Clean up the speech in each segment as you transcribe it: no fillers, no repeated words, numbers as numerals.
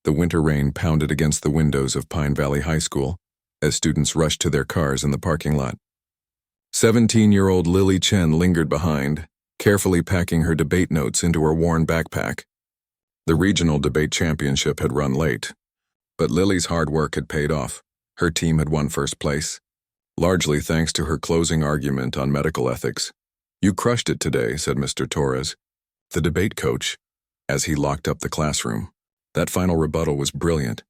The winter rain pounded against the windows of Pine Valley High School as students rushed to their cars in the parking lot. 17-year-old Lily Chen lingered behind, carefully packing her debate notes into her worn backpack. The regional debate championship had run late, but Lily's hard work had paid off. Her team had won first place, largely thanks to her closing argument on medical ethics. "You crushed it today," said Mr. Torres, the debate coach, as he locked up the classroom. "That final rebuttal was brilliant.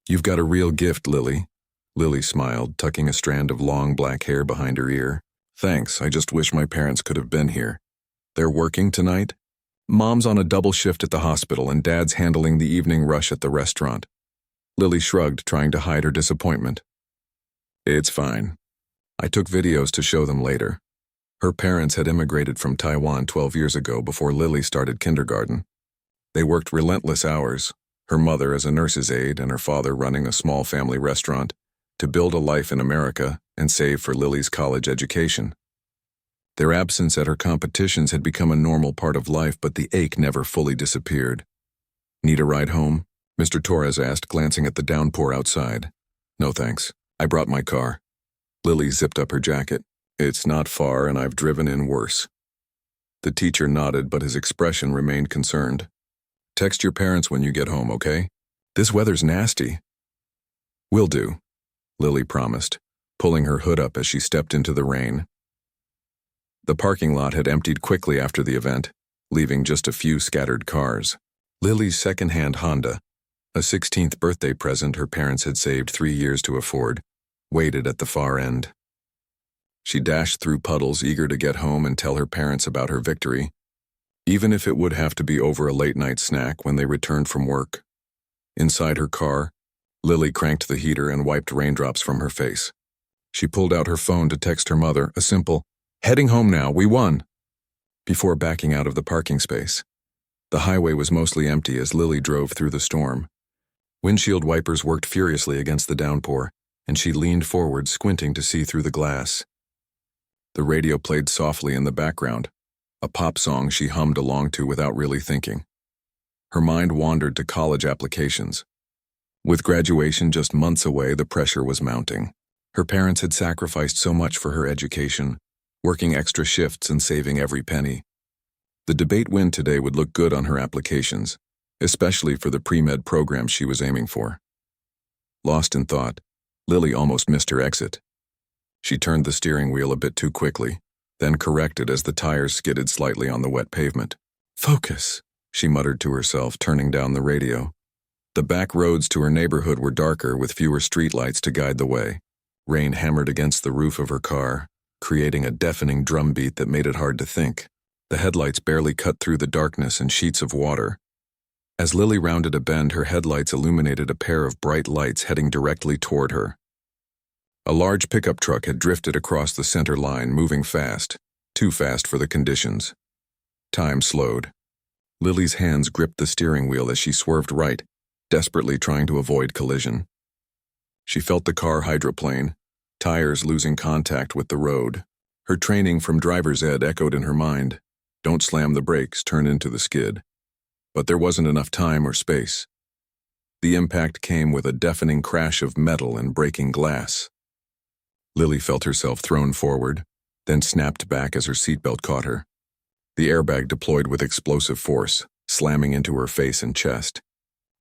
You've got a real gift, Lily." Lily smiled, tucking a strand of long black hair behind her ear. "Thanks, I just wish my parents could have been here. They're working tonight? Mom's on a double shift at the hospital and Dad's handling the evening rush at the restaurant." Lily shrugged, trying to hide her disappointment. "It's fine. I took videos to show them later." Her parents had immigrated from Taiwan 12 years ago before Lily started kindergarten. They worked relentless hours, her mother as a nurse's aide and her father running a small family restaurant, to build a life in America and save for Lily's college education. Their absence at her competitions had become a normal part of life, but the ache never fully disappeared. "Need a ride home?" Mr. Torres asked, glancing at the downpour outside. "No thanks. I brought my car." Lily zipped up her jacket. "It's not far and I've driven in worse." The teacher nodded, but his expression remained concerned. "Text your parents when you get home, okay? This weather's nasty." "Will do," Lily promised, pulling her hood up as she stepped into the rain. The parking lot had emptied quickly after the event, leaving just a few scattered cars. Lily's second-hand Honda, a 16th birthday present her parents had saved 3 years to afford, waited at the far end. She dashed through puddles, eager to get home and tell her parents about her victory, even if it would have to be over a late-night snack when they returned from work. Inside her car, Lily cranked the heater and wiped raindrops from her face. She pulled out her phone to text her mother, a simple, "Heading home now, we won," before backing out of the parking space. The highway was mostly empty as Lily drove through the storm. Windshield wipers worked furiously against the downpour, and she leaned forward, squinting to see through the glass. The radio played softly in the background, a pop song she hummed along to without really thinking. Her mind wandered to college applications. With graduation just months away, the pressure was mounting. Her parents had sacrificed so much for her education, working extra shifts and saving every penny. The debate win today would look good on her applications, especially for the pre-med program she was aiming for. Lost in thought, Lily almost missed her exit. She turned the steering wheel a bit too quickly, then corrected as the tires skidded slightly on the wet pavement. "Focus," she muttered to herself, turning down the radio. The back roads to her neighborhood were darker, with fewer streetlights to guide the way. Rain hammered against the roof of her car, creating a deafening drumbeat that made it hard to think. The headlights barely cut through the darkness and sheets of water. As Lily rounded a bend, her headlights illuminated a pair of bright lights heading directly toward her. A large pickup truck had drifted across the center line, moving fast, too fast for the conditions. Time slowed. Lily's hands gripped the steering wheel as she swerved right, desperately trying to avoid collision. She felt the car hydroplane, tires losing contact with the road. Her training from driver's ed echoed in her mind. Don't slam the brakes, turn into the skid. But there wasn't enough time or space. The impact came with a deafening crash of metal and breaking glass. Lily felt herself thrown forward, then snapped back as her seatbelt caught her. The airbag deployed with explosive force, slamming into her face and chest.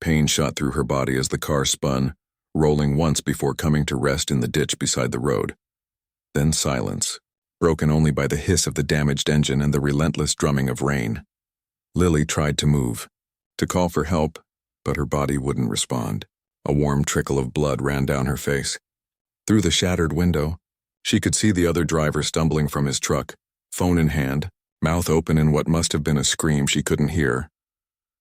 Pain shot through her body as the car spun, rolling once before coming to rest in the ditch beside the road. Then silence, broken only by the hiss of the damaged engine and the relentless drumming of rain. Lily tried to move, to call for help, but her body wouldn't respond. A warm trickle of blood ran down her face. Through the shattered window, she could see the other driver stumbling from his truck, phone in hand, mouth open in what must have been a scream she couldn't hear.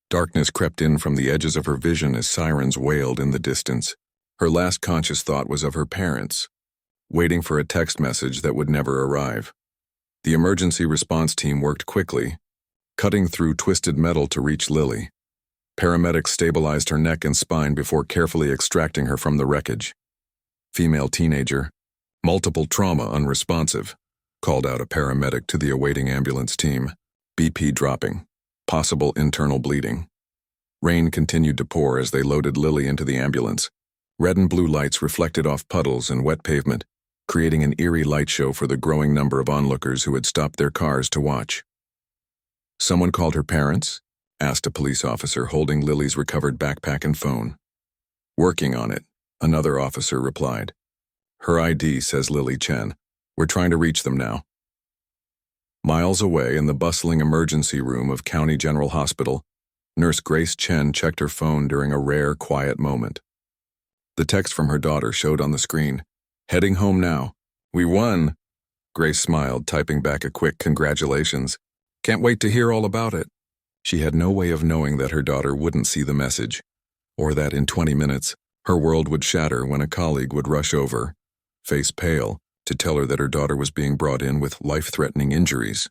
Darkness crept in from the edges of her vision as sirens wailed in the distance. Her last conscious thought was of her parents, waiting for a text message that would never arrive. The emergency response team worked quickly, cutting through twisted metal to reach Lily. Paramedics stabilized her neck and spine before carefully extracting her from the wreckage. Female teenager, multiple trauma unresponsive, called out a paramedic to the awaiting ambulance team. BP dropping, possible internal bleeding. Rain continued to pour as they loaded Lily into the ambulance. Red and blue lights reflected off puddles and wet pavement, creating an eerie light show for the growing number of onlookers who had stopped their cars to watch. "Someone called her parents?" asked a police officer holding Lily's recovered backpack and phone. "Working on it," another officer replied. "Her ID says Lily Chen. We're trying to reach them now." Miles away in the bustling emergency room of County General Hospital, Nurse Grace Chen checked her phone during a rare, quiet moment. The text from her daughter showed on the screen. "Heading home now. We won." Grace smiled, typing back a quick congratulations. "Can't wait to hear all about it." She had no way of knowing that her daughter wouldn't see the message, or that in 20 minutes, her world would shatter when a colleague would rush over, face pale, to tell her that her daughter was being brought in with life-threatening injuries.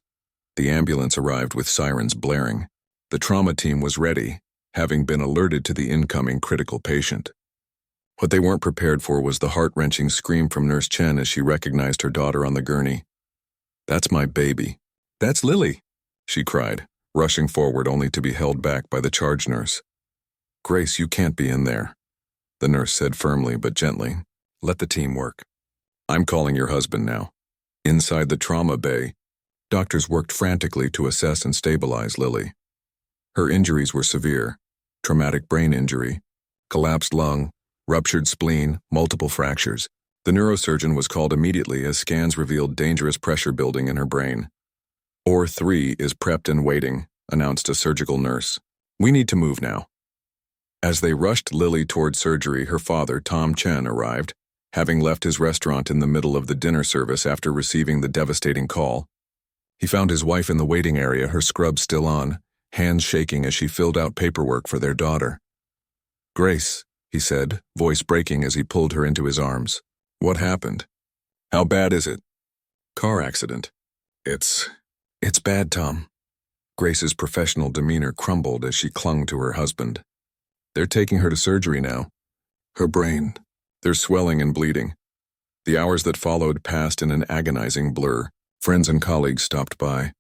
The ambulance arrived with sirens blaring. The trauma team was ready, having been alerted to the incoming critical patient. What they weren't prepared for was the heart-wrenching scream from Nurse Chen as she recognized her daughter on the gurney. "That's my baby. That's Lily," she cried, rushing forward only to be held back by the charge nurse. "Grace, you can't be in there," the nurse said firmly but gently. "Let the team work. I'm calling your husband now." Inside the trauma bay, doctors worked frantically to assess and stabilize Lily. Her injuries were severe: traumatic brain injury, collapsed lung, ruptured spleen, multiple fractures. The neurosurgeon was called immediately as scans revealed dangerous pressure building in her brain. "OR3 is prepped and waiting," announced a surgical nurse. "We need to move now." As they rushed Lily toward surgery, her father, Tom Chen, arrived, having left his restaurant in the middle of the dinner service after receiving the devastating call. He found his wife in the waiting area, her scrubs still on, hands shaking as she filled out paperwork for their daughter. "Grace," he said, voice breaking as he pulled her into his arms. "What happened? How bad is it?" "Car accident." It's bad, Tom." Grace's professional demeanor crumbled as she clung to her husband. "They're taking her to surgery now. Her brain, there's swelling and bleeding." The hours that followed passed in an agonizing blur. Friends and colleagues stopped by,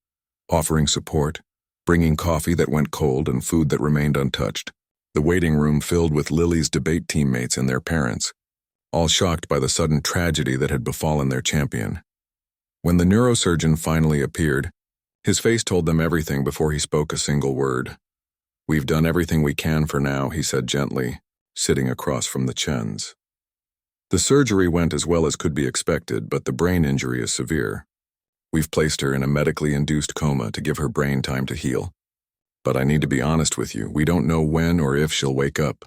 offering support, bringing coffee that went cold and food that remained untouched. The waiting room filled with Lily's debate teammates and their parents, all shocked by the sudden tragedy that had befallen their champion. When the neurosurgeon finally appeared, his face told them everything before he spoke a single word. "We've done everything we can for now," he said gently, sitting across from the Chens. "The surgery went as well as could be expected, but the brain injury is severe. We've placed her in a medically induced coma to give her brain time to heal. But I need to be honest with you, we don't know when or if she'll wake up."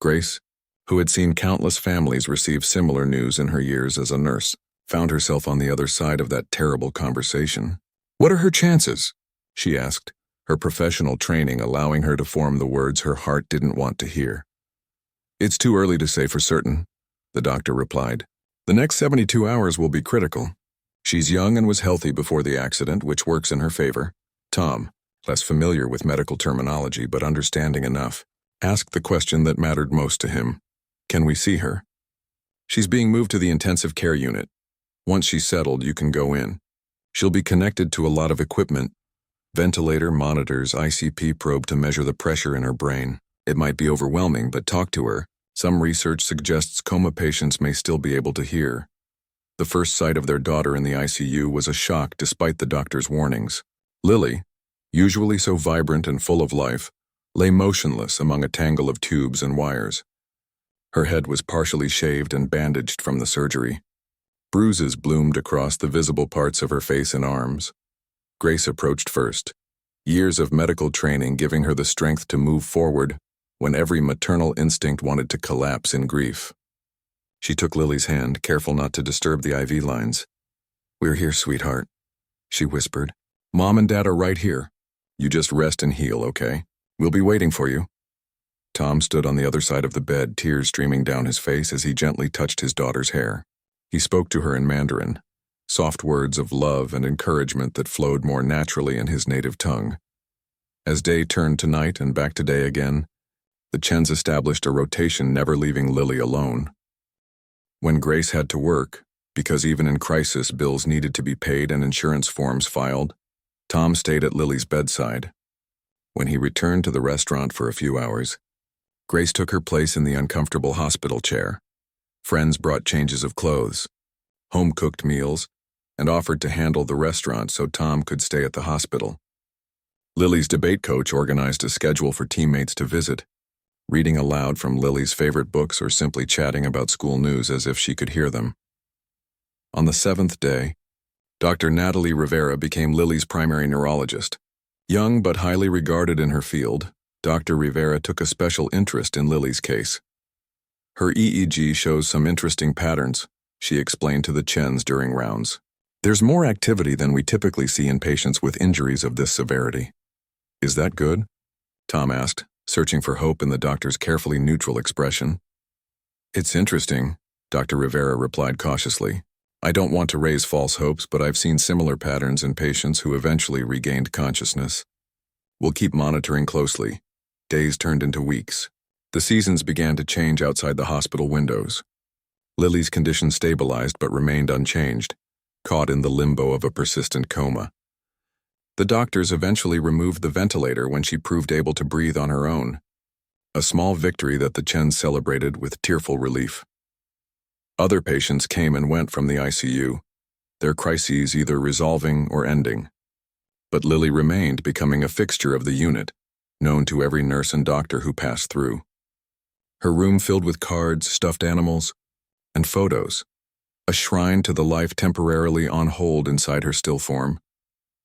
Grace, who had seen countless families receive similar news in her years as a nurse, found herself on the other side of that terrible conversation. "What are her chances?" she asked, her professional training allowing her to form the words her heart didn't want to hear. "It's too early to say for certain," the doctor replied. "The next 72 hours will be critical. She's young and was healthy before the accident, which works in her favor." Tom, less familiar with medical terminology but understanding enough, asked the question that mattered most to him. "Can we see her?" "She's being moved to the intensive care unit. Once she's settled, you can go in. She'll be connected to a lot of equipment: ventilator, monitors, ICP probe to measure the pressure in her brain. It might be overwhelming, but talk to her. Some research suggests coma patients may still be able to hear." The first sight of their daughter in the ICU was a shock despite the doctor's warnings. Lily, usually so vibrant and full of life, lay motionless among a tangle of tubes and wires. Her head was partially shaved and bandaged from the surgery. Bruises bloomed across the visible parts of her face and arms. Grace approached first, years of medical training giving her the strength to move forward when every maternal instinct wanted to collapse in grief. She took Lily's hand, careful not to disturb the IV lines. "We're here, sweetheart," she whispered. "Mom and Dad are right here. You just rest and heal, okay? We'll be waiting for you." Tom stood on the other side of the bed, tears streaming down his face as he gently touched his daughter's hair. He spoke to her in Mandarin, soft words of love and encouragement that flowed more naturally in his native tongue. As day turned to night and back to day again, the Chens established a rotation, never leaving Lily alone. When Grace had to work, because even in crisis bills needed to be paid and insurance forms filed, Tom stayed at Lily's bedside. When he returned to the restaurant for a few hours, Grace took her place in the uncomfortable hospital chair. Friends brought changes of clothes, home-cooked meals, and offered to handle the restaurant so Tom could stay at the hospital. Lily's debate coach organized a schedule for teammates to visit, reading aloud from Lily's favorite books or simply chatting about school news as if she could hear them. On the 7th day, Dr. Natalie Rivera became Lily's primary neurologist. Young but highly regarded in her field, Dr. Rivera took a special interest in Lily's case. Her EEG shows some interesting patterns, she explained to the Chens during rounds. There's more activity than we typically see in patients with injuries of this severity. Is that good? Tom asked, searching for hope in the doctor's carefully neutral expression. It's interesting, Dr. Rivera replied cautiously. I don't want to raise false hopes, but I've seen similar patterns in patients who eventually regained consciousness. We'll keep monitoring closely. Days turned into weeks. The seasons began to change outside the hospital windows. Lily's condition stabilized but remained unchanged, caught in the limbo of a persistent coma. The doctors eventually removed the ventilator when she proved able to breathe on her own, a small victory that the Chens celebrated with tearful relief. Other patients came and went from the ICU, their crises either resolving or ending. But Lily remained, becoming a fixture of the unit, known to every nurse and doctor who passed through. Her room filled with cards, stuffed animals, and photos, a shrine to the life temporarily on hold inside her still form.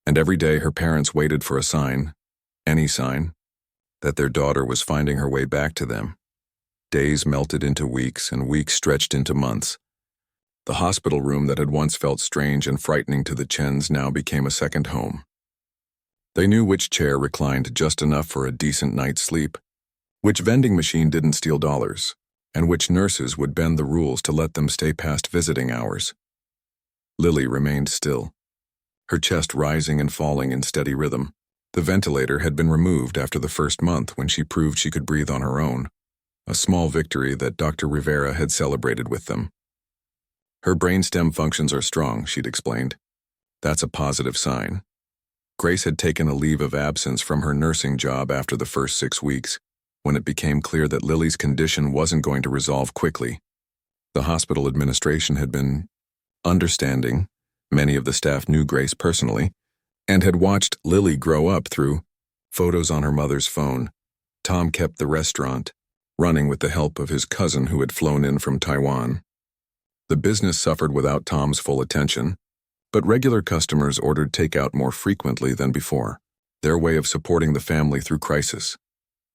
And every day her parents waited for a sign, any sign, that their daughter was finding her way back to them. Days melted into weeks, and weeks stretched into months. The hospital room that had once felt strange and frightening to the Chens now became a second home. They knew which chair reclined just enough for a decent night's sleep, which vending machine didn't steal dollars, and which nurses would bend the rules to let them stay past visiting hours. Lily remained still, her chest rising and falling in steady rhythm. The ventilator had been removed after the first month when she proved she could breathe on her own, a small victory that Dr. Rivera had celebrated with them. Her brainstem functions are strong, she'd explained. That's a positive sign. Grace had taken a leave of absence from her nursing job after the first 6 weeks, when it became clear that Lily's condition wasn't going to resolve quickly. The hospital administration had been understanding. Many of the staff knew Grace personally, and had watched Lily grow up through photos on her mother's phone. Tom kept the restaurant, running with the help of his cousin who had flown in from Taiwan. The business suffered without Tom's full attention, but regular customers ordered takeout more frequently than before, their way of supporting the family through crisis.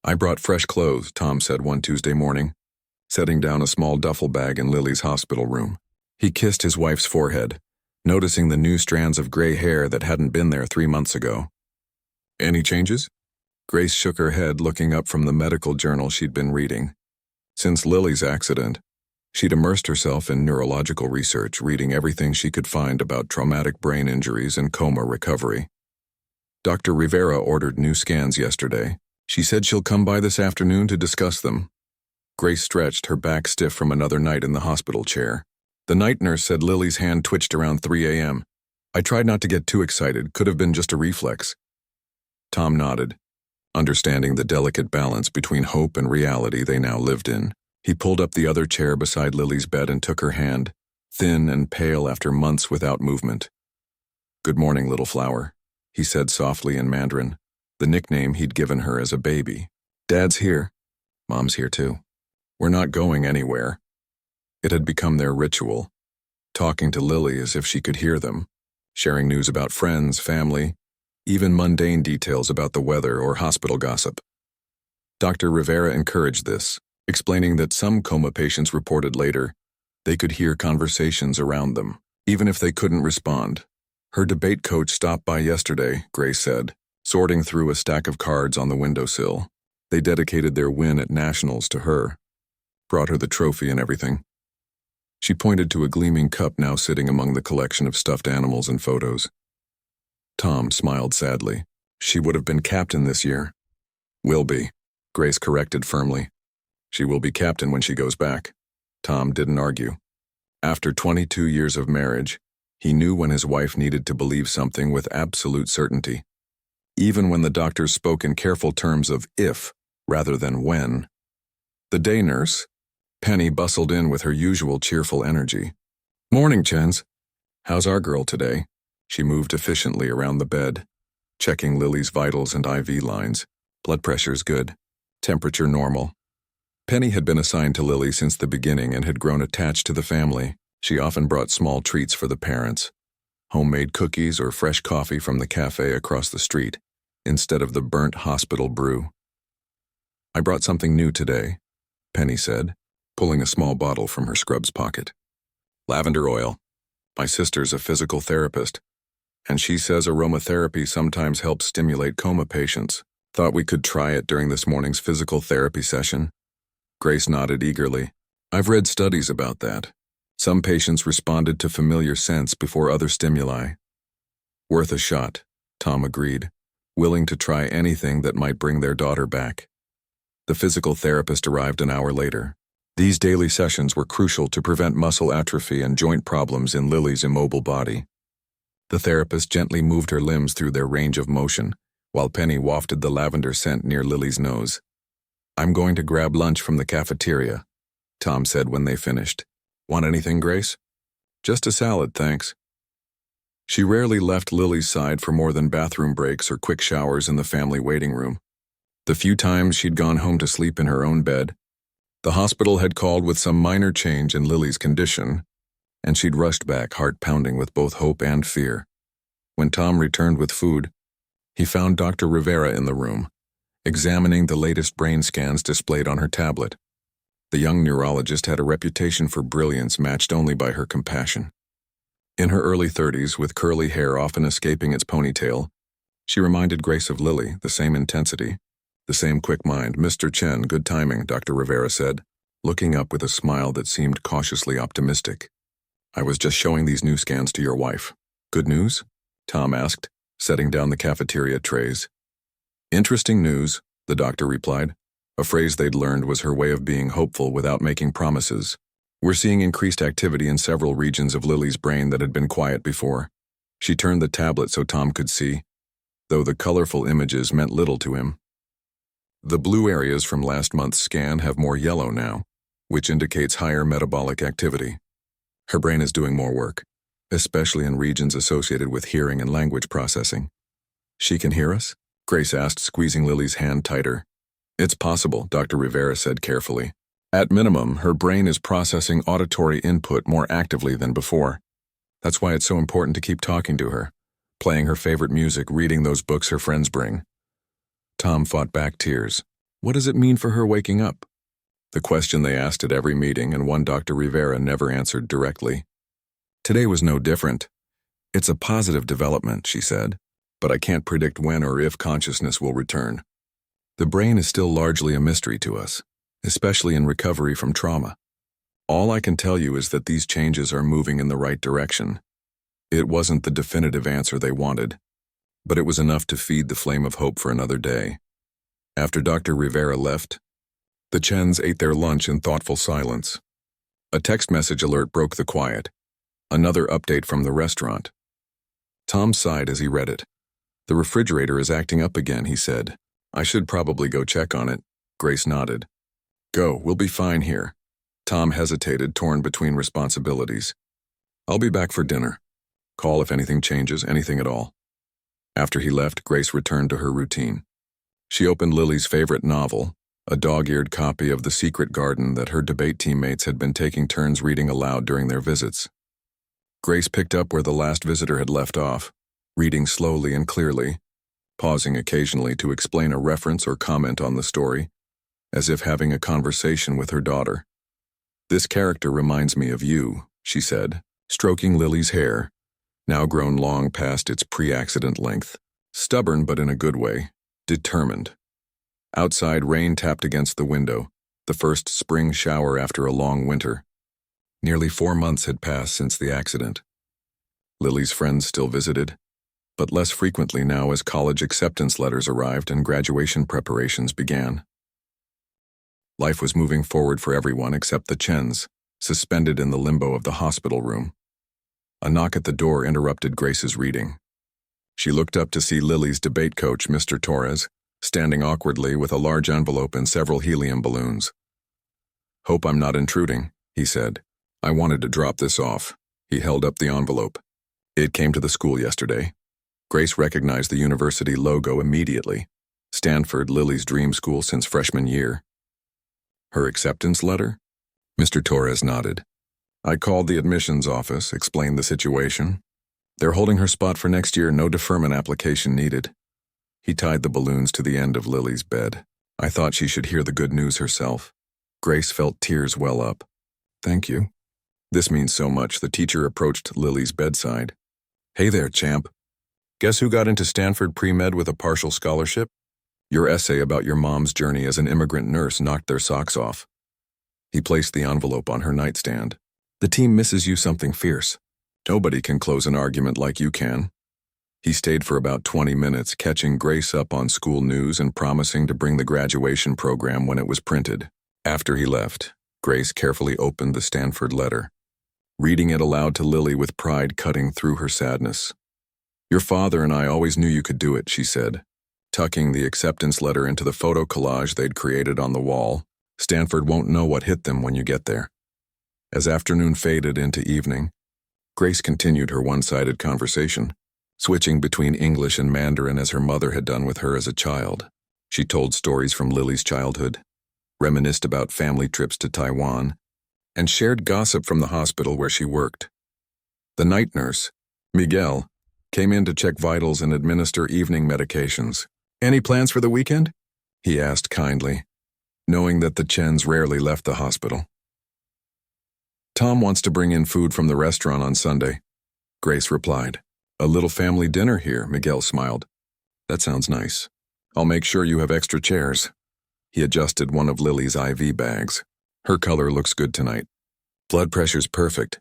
I brought fresh clothes, Tom said one Tuesday morning, setting down a small duffel bag in Lily's hospital room. He kissed his wife's forehead, noticing the new strands of gray hair that hadn't been there 3 months ago. Any changes? Grace shook her head, looking up from the medical journal she'd been reading. Since Lily's accident, she'd immersed herself in neurological research, reading everything she could find about traumatic brain injuries and coma recovery. Dr. Rivera ordered new scans yesterday. She said she'll come by this afternoon to discuss them. Grace stretched, her back stiff from another night in the hospital chair. The night nurse said Lily's hand twitched around 3 a.m. I tried not to get too excited, could have been just a reflex. Tom nodded, understanding the delicate balance between hope and reality they now lived in. He pulled up the other chair beside Lily's bed and took her hand, thin and pale after months without movement. Good morning, little flower, he said softly in Mandarin, the nickname he'd given her as a baby. Dad's here. Mom's here too. We're not going anywhere. It had become their ritual, talking to Lily as if she could hear them, sharing news about friends, family, even mundane details about the weather or hospital gossip. Dr. Rivera encouraged this, explaining that some coma patients reported later they could hear conversations around them, even if they couldn't respond. Her debate coach stopped by yesterday, Grace said, sorting through a stack of cards on the windowsill. They dedicated their win at nationals to her, brought her the trophy and everything. She pointed to a gleaming cup now sitting among the collection of stuffed animals and photos. Tom smiled sadly. She would have been captain this year. Will be, Grace corrected firmly. She will be captain when she goes back. Tom didn't argue. After 22 years of marriage, he knew when his wife needed to believe something with absolute certainty. even when the doctors spoke in careful terms of if rather than when. The day nurse, Penny, bustled in with her usual cheerful energy. "Morning, Chens. How's our girl today?" She moved efficiently around the bed, checking Lily's vitals and IV lines. Blood pressure's good. Temperature normal. Penny had been assigned to Lily since the beginning and had grown attached to the family. She often brought small treats for the parents. Homemade cookies or fresh coffee from the cafe across the street, instead of the burnt hospital brew. "I brought something new today," Penny said, pulling a small bottle from her scrubs pocket. "Lavender oil. My sister's a physical therapist, and she says aromatherapy sometimes helps stimulate coma patients. Thought we could try it during this morning's physical therapy session." Grace nodded eagerly. "I've read studies about that. Some patients responded to familiar scents before other stimuli." "Worth a shot," Tom agreed, willing to try anything that might bring their daughter back. The physical therapist arrived an hour later. These daily sessions were crucial to prevent muscle atrophy and joint problems in Lily's immobile body. The therapist gently moved her limbs through their range of motion, while Penny wafted the lavender scent near Lily's nose. "I'm going to grab lunch from the cafeteria," Tom said when they finished. "Want anything, Grace?" "Just a salad, thanks." She rarely left Lily's side for more than bathroom breaks or quick showers in the family waiting room. The few times she'd gone home to sleep in her own bed, the hospital had called with some minor change in Lily's condition, and she'd rushed back, heart pounding with both hope and fear. When Tom returned with food, he found Dr. Rivera in the room, examining the latest brain scans displayed on her tablet. The young neurologist had a reputation for brilliance matched only by her compassion. In her early 30s, with curly hair often escaping its ponytail, she reminded Grace of Lily, the same intensity, the same quick mind. "Mr. Chen, good timing," Dr. Rivera said, looking up with a smile that seemed cautiously optimistic. "I was just showing these new scans to your wife." "Good news?" Tom asked, setting down the cafeteria trays. "Interesting news," the doctor replied. A phrase they'd learned was her way of being hopeful without making promises. "We're seeing increased activity in several regions of Lily's brain that had been quiet before." She turned the tablet so Tom could see, though the colorful images meant little to him. "The blue areas from last month's scan have more yellow now, which indicates higher metabolic activity. Her brain is doing more work, especially in regions associated with hearing and language processing." "She can hear us?" Grace asked, squeezing Lily's hand tighter. "It's possible," Dr. Rivera said carefully. "At minimum, her brain is processing auditory input more actively than before. That's why it's so important to keep talking to her, playing her favorite music, reading those books her friends bring." Tom fought back tears. What does it mean for her waking up? The question they asked at every meeting, and one Dr. Rivera never answered directly. Today was no different. "It's a positive development," she said, "but I can't predict when or if consciousness will return. The brain is still largely a mystery to us, especially in recovery from trauma. All I can tell you is that these changes are moving in the right direction." It wasn't the definitive answer they wanted, but it was enough to feed the flame of hope for another day. After Dr. Rivera left, the Chens ate their lunch in thoughtful silence. A text message alert broke the quiet. Another update from the restaurant. Tom sighed as he read it. "The refrigerator is acting up again," he said. "I should probably go check on it." Grace nodded. "Go, we'll be fine here." Tom hesitated, torn between responsibilities. "I'll be back for dinner. Call if anything changes, anything at all." After he left, Grace returned to her routine. She opened Lily's favorite novel, a dog-eared copy of The Secret Garden that her debate teammates had been taking turns reading aloud during their visits. Grace picked up where the last visitor had left off, reading slowly and clearly, pausing occasionally to explain a reference or comment on the story, as if having a conversation with her daughter. "This character reminds me of you," she said, stroking Lily's hair, now grown long past its pre-accident length. Stubborn but in a good way, determined. Outside, rain tapped against the window, the first spring shower after a long winter. Nearly 4 months had passed since the accident. Lily's friends still visited, but less frequently now as college acceptance letters arrived and graduation preparations began. Life was moving forward for everyone except the Chens, suspended in the limbo of the hospital room. A knock at the door interrupted Grace's reading. She looked up to see Lily's debate coach, Mr. Torres, standing awkwardly with a large envelope and several helium balloons. "Hope I'm not intruding," he said. "I wanted to drop this off." He held up the envelope. "It came to the school yesterday." Grace recognized the university logo immediately. Stanford, Lily's dream school since freshman year. "Her acceptance letter?" Mr. Torres nodded. "I called the admissions office, explained the situation. They're holding her spot for next year, no deferment application needed." He tied the balloons to the end of Lily's bed. "I thought she should hear the good news herself." Grace felt tears well up. "Thank you. This means so much." The teacher approached Lily's bedside. "Hey there, champ. Guess who got into Stanford pre-med with a partial scholarship? Your essay about your mom's journey as an immigrant nurse knocked their socks off." He placed the envelope on her nightstand. "The team misses you something fierce. Nobody can close an argument like you can." He stayed for about 20 minutes, catching Grace up on school news and promising to bring the graduation program when it was printed. After he left, Grace carefully opened the Stanford letter, reading it aloud to Lily with pride cutting through her sadness. "Your father and I always knew you could do it," she said, tucking the acceptance letter into the photo collage they'd created on the wall. "Stanford won't know what hit them when you get there." As afternoon faded into evening, Grace continued her one-sided conversation, switching between English and Mandarin as her mother had done with her as a child. She told stories from Lily's childhood, reminisced about family trips to Taiwan, and shared gossip from the hospital where she worked. The night nurse, Miguel, came in to check vitals and administer evening medications. "Any plans for the weekend?" he asked kindly, knowing that the Chens rarely left the hospital. "Tom wants to bring in food from the restaurant on Sunday," Grace replied. "A little family dinner here," Miguel smiled. "That sounds nice. I'll make sure you have extra chairs." He adjusted one of Lily's IV bags. "Her color looks good tonight. Blood pressure's perfect."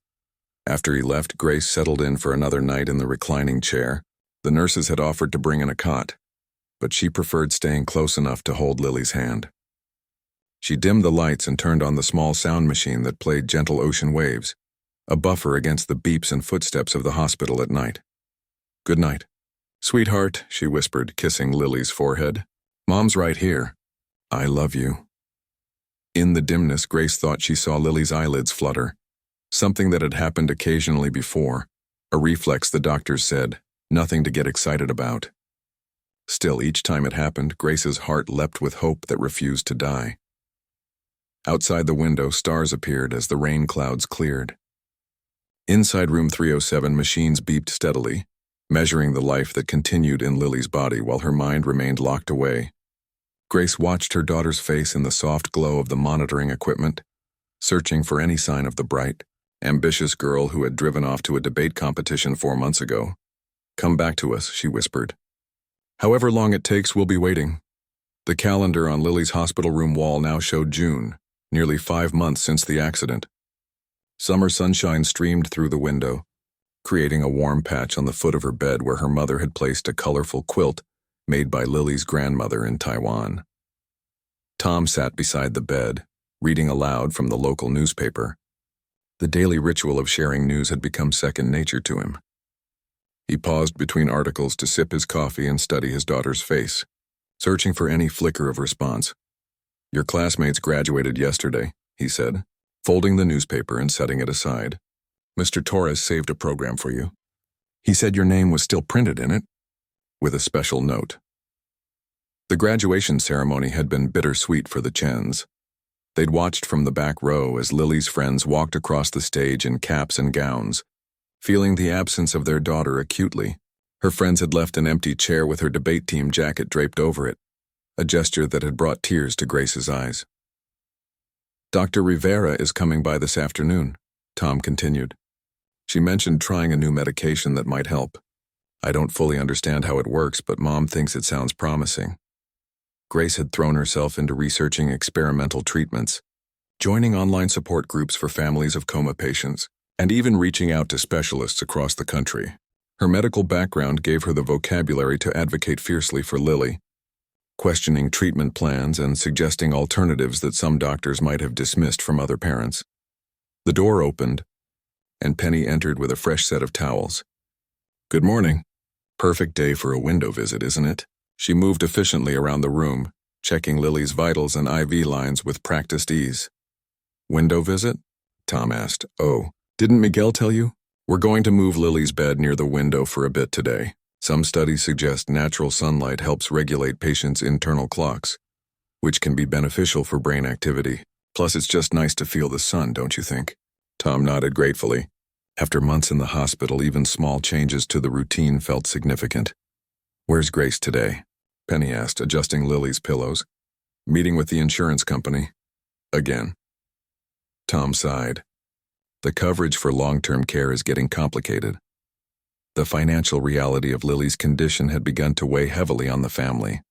After he left, Grace settled in for another night in the reclining chair. The nurses had offered to bring in a cot, but she preferred staying close enough to hold Lily's hand. She dimmed the lights and turned on the small sound machine that played gentle ocean waves, a buffer against the beeps and footsteps of the hospital at night. "Good night, sweetheart," she whispered, kissing Lily's forehead. "Mom's right here. I love you." In the dimness, Grace thought she saw Lily's eyelids flutter, something that had happened occasionally before, a reflex the doctors said, nothing to get excited about. Still, each time it happened, Grace's heart leapt with hope that refused to die. Outside the window, stars appeared as the rain clouds cleared. Inside room 307, machines beeped steadily, measuring the life that continued in Lily's body while her mind remained locked away. Grace watched her daughter's face in the soft glow of the monitoring equipment, searching for any sign of the bright, ambitious girl who had driven off to a debate competition 4 months ago. "Come back to us," she whispered. "However long it takes, we'll be waiting." The calendar on Lily's hospital room wall now showed June, nearly 5 months since the accident. Summer sunshine streamed through the window, creating a warm patch on the foot of her bed where her mother had placed a colorful quilt made by Lily's grandmother in Taiwan. Tom sat beside the bed, reading aloud from the local newspaper. The daily ritual of sharing news had become second nature to him. He paused between articles to sip his coffee and study his daughter's face, searching for any flicker of response. "Your classmates graduated yesterday," he said, folding the newspaper and setting it aside. "Mr. Torres saved a program for you. He said your name was still printed in it, with a special note." The graduation ceremony had been bittersweet for the Chens. They'd watched from the back row as Lily's friends walked across the stage in caps and gowns, feeling the absence of their daughter acutely. Her friends had left an empty chair with her debate team jacket draped over it, a gesture that had brought tears to Grace's eyes. "Dr. Rivera is coming by this afternoon," Tom continued. "She mentioned trying a new medication that might help. I don't fully understand how it works, but Mom thinks it sounds promising." Grace had thrown herself into researching experimental treatments, joining online support groups for families of coma patients, and even reaching out to specialists across the country. Her medical background gave her the vocabulary to advocate fiercely for Lily, questioning treatment plans and suggesting alternatives that some doctors might have dismissed from other parents. The door opened, and Penny entered with a fresh set of towels. "Good morning." Perfect day for a window visit, isn't it? She moved efficiently around the room, checking Lily's vitals and IV lines with practiced ease. Window visit? Tom asked. Oh, didn't Miguel tell you? We're going to move Lily's bed near the window for a bit today. Some studies suggest natural sunlight helps regulate patients' internal clocks, which can be beneficial for brain activity. Plus, it's just nice to feel the sun, don't you think? Tom nodded gratefully. After months in the hospital, even small changes to the routine felt significant. Where's Grace today? Penny asked, adjusting Lily's pillows. Meeting with the insurance company. Again. Tom sighed. The coverage for long-term care is getting complicated. The financial reality of Lily's condition had begun to weigh heavily on the family.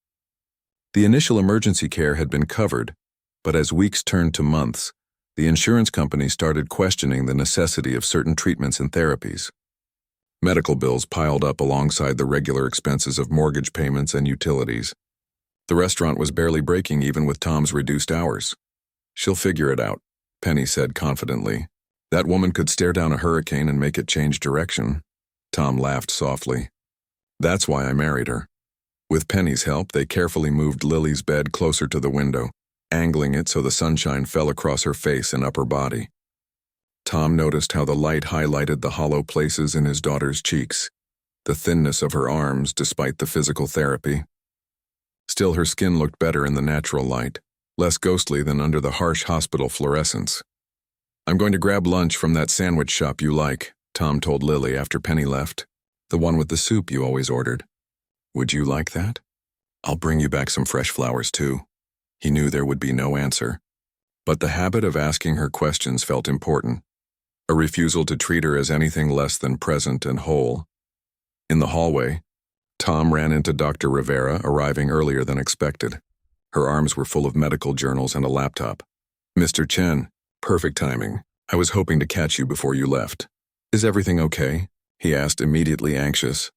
The initial emergency care had been covered, but as weeks turned to months, the insurance company started questioning the necessity of certain treatments and therapies. Medical bills piled up alongside the regular expenses of mortgage payments and utilities. The restaurant was barely breaking even with Tom's reduced hours. She'll figure it out, Penny said confidently. That woman could stare down a hurricane and make it change direction. Tom laughed softly. That's why I married her. With Penny's help, they carefully moved Lily's bed closer to the window, angling it so the sunshine fell across her face and upper body. Tom noticed how the light highlighted the hollow places in his daughter's cheeks, the thinness of her arms despite the physical therapy. Still, her skin looked better in the natural light, less ghostly than under the harsh hospital fluorescence. I'm going to grab lunch from that sandwich shop you like, Tom told Lily after Penny left. The one with the soup you always ordered. Would you like that? I'll bring you back some fresh flowers too. He knew there would be no answer. But the habit of asking her questions felt important. A refusal to treat her as anything less than present and whole. In the hallway, Tom ran into Dr. Rivera, arriving earlier than expected. Her arms were full of medical journals and a laptop. Mr. Chen, perfect timing. I was hoping to catch you before you left. Is everything okay? He asked, immediately anxious.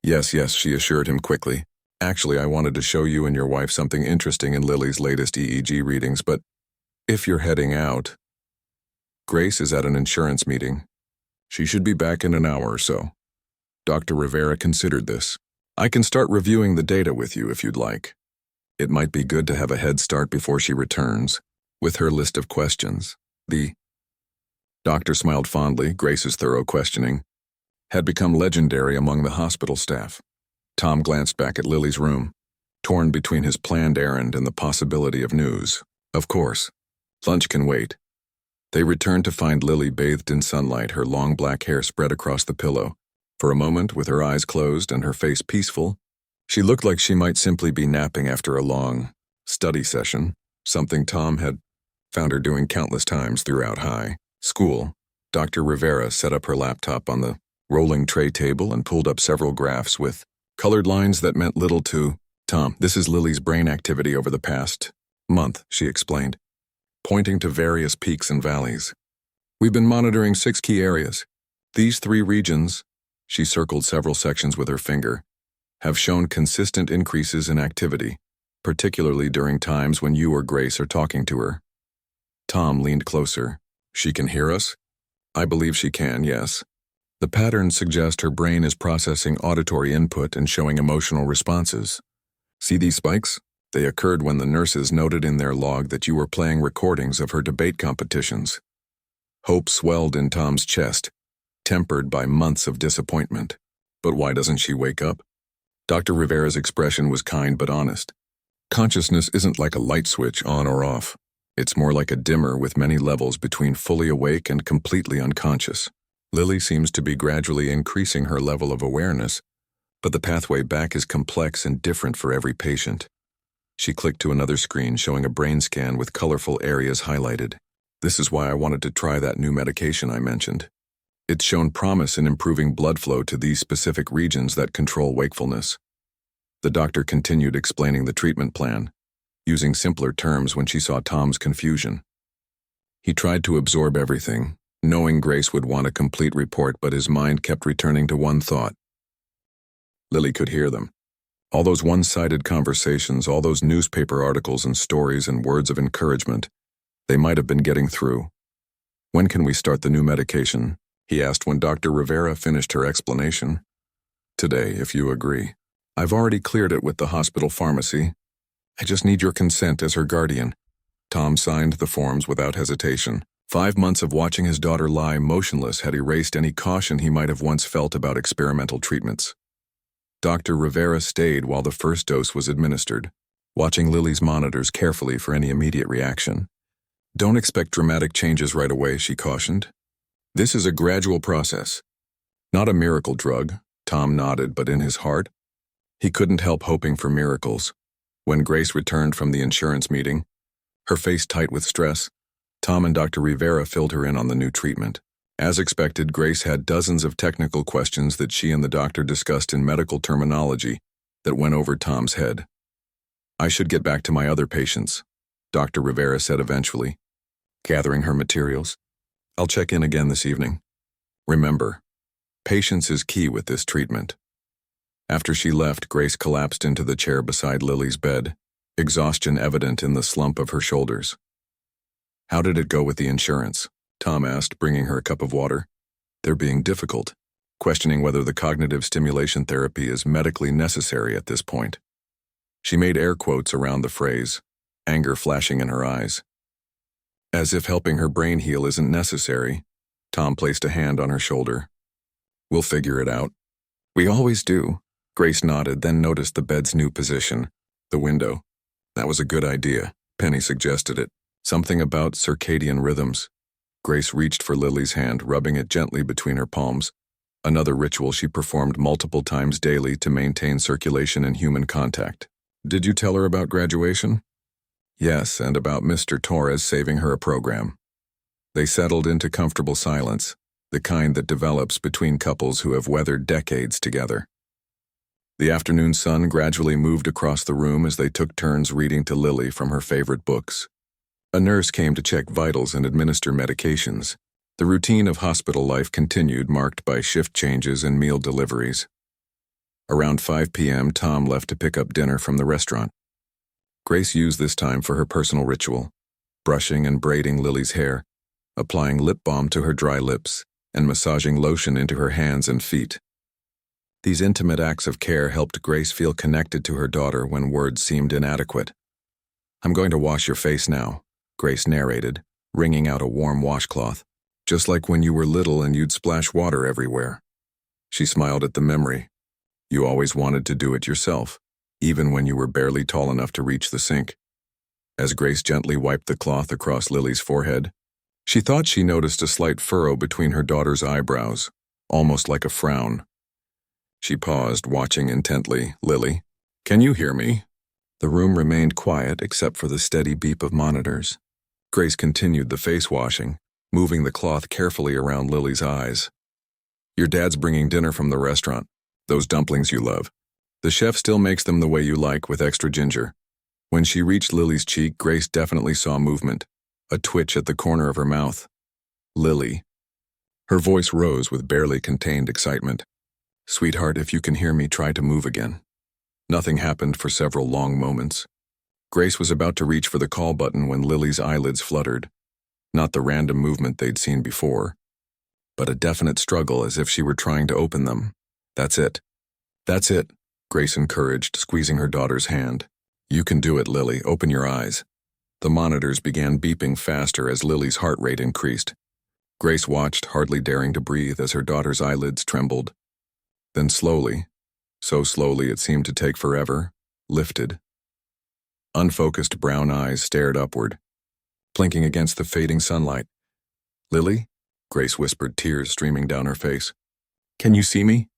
Yes, she assured him quickly. Actually, I wanted to show you and your wife something interesting in Lily's latest EEG readings, but if you're heading out... Grace is at an insurance meeting. She should be back in an hour or so. Dr. Rivera considered this. I can start reviewing the data with you if you'd like. It might be good to have a head start before she returns, with her list of questions. The doctor smiled fondly. Grace's thorough questioning had become legendary among the hospital staff. Tom glanced back at Lily's room, torn between his planned errand and the possibility of news. Of course, lunch can wait. They returned to find Lily bathed in sunlight, her long black hair spread across the pillow. For a moment, with her eyes closed and her face peaceful, she looked like she might simply be napping after a long study session, something Tom had found her doing countless times throughout high school. Dr. Rivera set up her laptop on the rolling tray table and pulled up several graphs with colored lines that meant little to Tom. This is Lily's brain activity over the past month, she explained, pointing to various peaks and valleys. We've been monitoring 6 key areas. These 3 regions, she circled several sections with her finger, have shown consistent increases in activity, particularly during times when you or Grace are talking to her. Tom leaned closer. She can hear us? I believe she can, yes. The patterns suggest her brain is processing auditory input and showing emotional responses. See these spikes? They occurred when the nurses noted in their log that you were playing recordings of her debate competitions. Hope swelled in Tom's chest, tempered by months of disappointment. But why doesn't she wake up? Dr. Rivera's expression was kind but honest. Consciousness isn't like a light switch on or off. It's more like a dimmer with many levels between fully awake and completely unconscious. Lily seems to be gradually increasing her level of awareness, but the pathway back is complex and different for every patient. She clicked to another screen showing a brain scan with colorful areas highlighted. This is why I wanted to try that new medication I mentioned. It's shown promise in improving blood flow to these specific regions that control wakefulness. The doctor continued explaining the treatment plan, using simpler terms when she saw Tom's confusion. He tried to absorb everything, knowing Grace would want a complete report, but his mind kept returning to one thought. Lily could hear them. All those one-sided conversations, all those newspaper articles and stories and words of encouragement, they might have been getting through. When can we start the new medication? He asked when Dr. Rivera finished her explanation. Today, if you agree. I've already cleared it with the hospital pharmacy. I just need your consent as her guardian. Tom signed the forms without hesitation. 5 months of watching his daughter lie motionless had erased any caution he might have once felt about experimental treatments. Dr. Rivera stayed while the first dose was administered, watching Lily's monitors carefully for any immediate reaction. Don't expect dramatic changes right away, she cautioned. This is a gradual process. Not a miracle drug, Tom nodded, but in his heart, he couldn't help hoping for miracles. When Grace returned from the insurance meeting, her face tight with stress, Tom and Dr. Rivera filled her in on the new treatment. As expected, Grace had dozens of technical questions that she and the doctor discussed in medical terminology that went over Tom's head. I should get back to my other patients, Dr. Rivera said eventually, gathering her materials. I'll check in again this evening. Remember, patience is key with this treatment. After she left, Grace collapsed into the chair beside Lily's bed, exhaustion evident in the slump of her shoulders. How did it go with the insurance? Tom asked, bringing her a cup of water. They're being difficult, questioning whether the cognitive stimulation therapy is medically necessary at this point. She made air quotes around the phrase, anger flashing in her eyes. As if helping her brain heal isn't necessary, Tom placed a hand on her shoulder. We'll figure it out. We always do. Grace nodded, then noticed the bed's new position, the window. That was a good idea. Penny suggested it. Something about circadian rhythms. Grace reached for Lily's hand, rubbing it gently between her palms, another ritual she performed multiple times daily to maintain circulation and human contact. Did you tell her about graduation? Yes, and about Mr. Torres saving her a program. They settled into comfortable silence, the kind that develops between couples who have weathered decades together. The afternoon sun gradually moved across the room as they took turns reading to Lily from her favorite books. A nurse came to check vitals and administer medications. The routine of hospital life continued, marked by shift changes and meal deliveries. Around 5 p.m., Tom left to pick up dinner from the restaurant. Grace used this time for her personal ritual, brushing and braiding Lily's hair, applying lip balm to her dry lips, and massaging lotion into her hands and feet. These intimate acts of care helped Grace feel connected to her daughter when words seemed inadequate. I'm going to wash your face now, Grace narrated, wringing out a warm washcloth, just like when you were little and you'd splash water everywhere. She smiled at the memory. You always wanted to do it yourself, even when you were barely tall enough to reach the sink. As Grace gently wiped the cloth across Lily's forehead, she thought she noticed a slight furrow between her daughter's eyebrows, almost like a frown. She paused, watching intently. Lily, can you hear me? The room remained quiet except for the steady beep of monitors. Grace continued the face washing, moving the cloth carefully around Lily's eyes. Your dad's bringing dinner from the restaurant. Those dumplings you love. The chef still makes them the way you like, with extra ginger. When she reached Lily's cheek, Grace definitely saw movement, a twitch at the corner of her mouth. Lily. Her voice rose with barely contained excitement. Sweetheart, if you can hear me, try to move again. Nothing happened for several long moments. Grace was about to reach for the call button when Lily's eyelids fluttered. Not the random movement they'd seen before, but a definite struggle, as if she were trying to open them. That's it. That's it, Grace encouraged, squeezing her daughter's hand. You can do it, Lily. Open your eyes. The monitors began beeping faster as Lily's heart rate increased. Grace watched, hardly daring to breathe, as her daughter's eyelids trembled. Then slowly, so slowly it seemed to take forever, lifted. Unfocused brown eyes stared upward, blinking against the fading sunlight. Lily? Grace whispered, tears streaming down her face. Can you see me?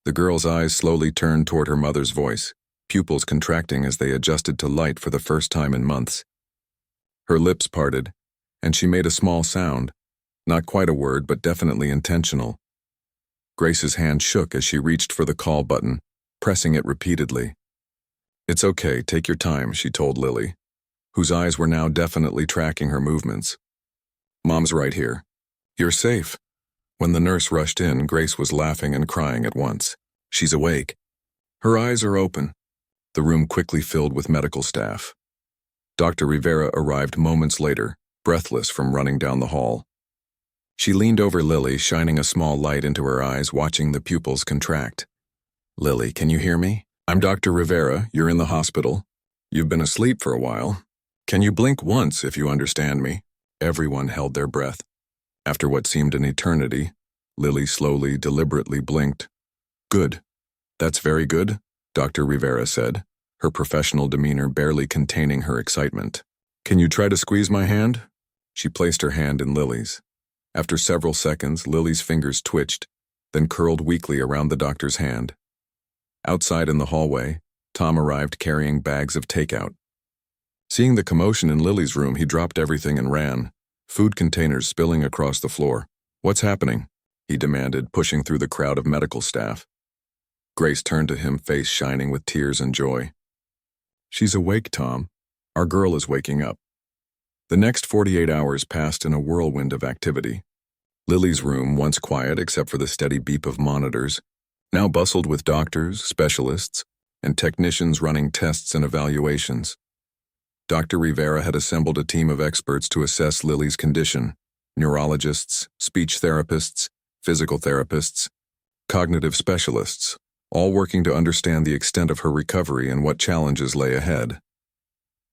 The girl's eyes slowly turned toward her mother's voice, pupils contracting as they adjusted to light for the first time in months. Her lips parted, and she made a small sound, not quite a word, but definitely intentional. Grace's hand shook as she reached for the call button, pressing it repeatedly. It's okay, take your time, she told Lily, whose eyes were now definitely tracking her movements. Mom's right here. You're safe. When the nurse rushed in, Grace was laughing and crying at once. She's awake. Her eyes are open. The room quickly filled with medical staff. Dr. Rivera arrived moments later, breathless from running down the hall. She leaned over Lily, shining a small light into her eyes, watching the pupils contract. Lily, can you hear me? I'm Dr. Rivera. You're in the hospital. You've been asleep for a while. Can you blink once if you understand me? Everyone held their breath. After what seemed an eternity, Lily slowly, deliberately blinked. Good. That's very good, Dr. Rivera said, her professional demeanor barely containing her excitement. Can you try to squeeze my hand? She placed her hand in Lily's. After several seconds, Lily's fingers twitched, then curled weakly around the doctor's hand. Outside in the hallway, Tom arrived carrying bags of takeout. Seeing the commotion in Lily's room, he dropped everything and ran, food containers spilling across the floor. What's happening? He demanded, pushing through the crowd of medical staff. Grace turned to him, face shining with tears and joy. She's awake, Tom. Our girl is waking up. The next 48 hours passed in a whirlwind of activity. Lily's room, once quiet except for the steady beep of monitors, now bustled with doctors, specialists, and technicians running tests and evaluations. Dr. Rivera had assembled a team of experts to assess Lily's condition: neurologists, speech therapists, physical therapists, cognitive specialists, all working to understand the extent of her recovery and what challenges lay ahead.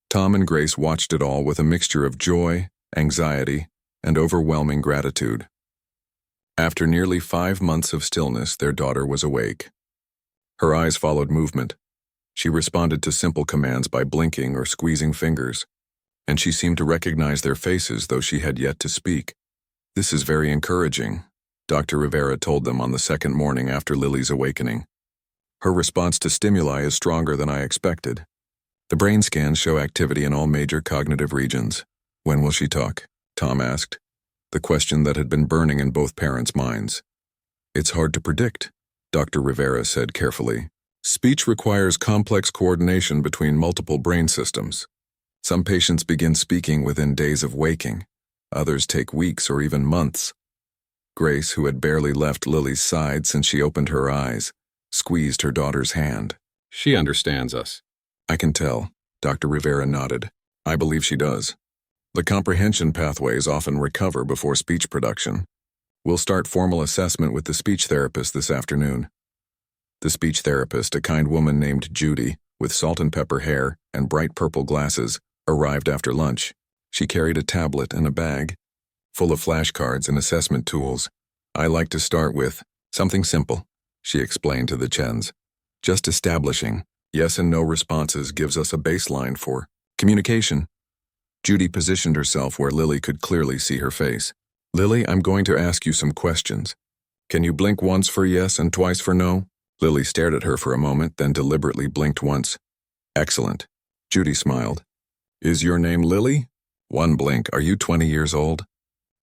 Tom and Grace watched it all with a mixture of joy, anxiety, and overwhelming gratitude. After nearly 5 months of stillness, their daughter was awake. Her eyes followed movement. She responded to simple commands by blinking or squeezing fingers, and she seemed to recognize their faces, though she had yet to speak. This is very encouraging, Dr. Rivera told them on the second morning after Lily's awakening. Her response to stimuli is stronger than I expected. The brain scans show activity in all major cognitive regions. When will she talk? Tom asked, the question that had been burning in both parents' minds. It's hard to predict, Dr. Rivera said carefully. Speech requires complex coordination between multiple brain systems. Some patients begin speaking within days of waking. Others take weeks or even months. Grace, who had barely left Lily's side since she opened her eyes, squeezed her daughter's hand. She understands us. I can tell, Dr. Rivera nodded. I believe she does. The comprehension pathways often recover before speech production. We'll start formal assessment with the speech therapist this afternoon. The speech therapist, a kind woman named Judy, with salt and pepper hair and bright purple glasses, arrived after lunch. She carried a tablet and a bag, full of flashcards and assessment tools. I like to start with something simple, she explained to the Chens. Just establishing yes and no responses gives us a baseline for communication. Judy positioned herself where Lily could clearly see her face. Lily, I'm going to ask you some questions. Can you blink once for yes and twice for no? Lily stared at her for a moment, then deliberately blinked once. Excellent. Judy smiled. Is your name Lily? 1 blink. Are you 20 years old?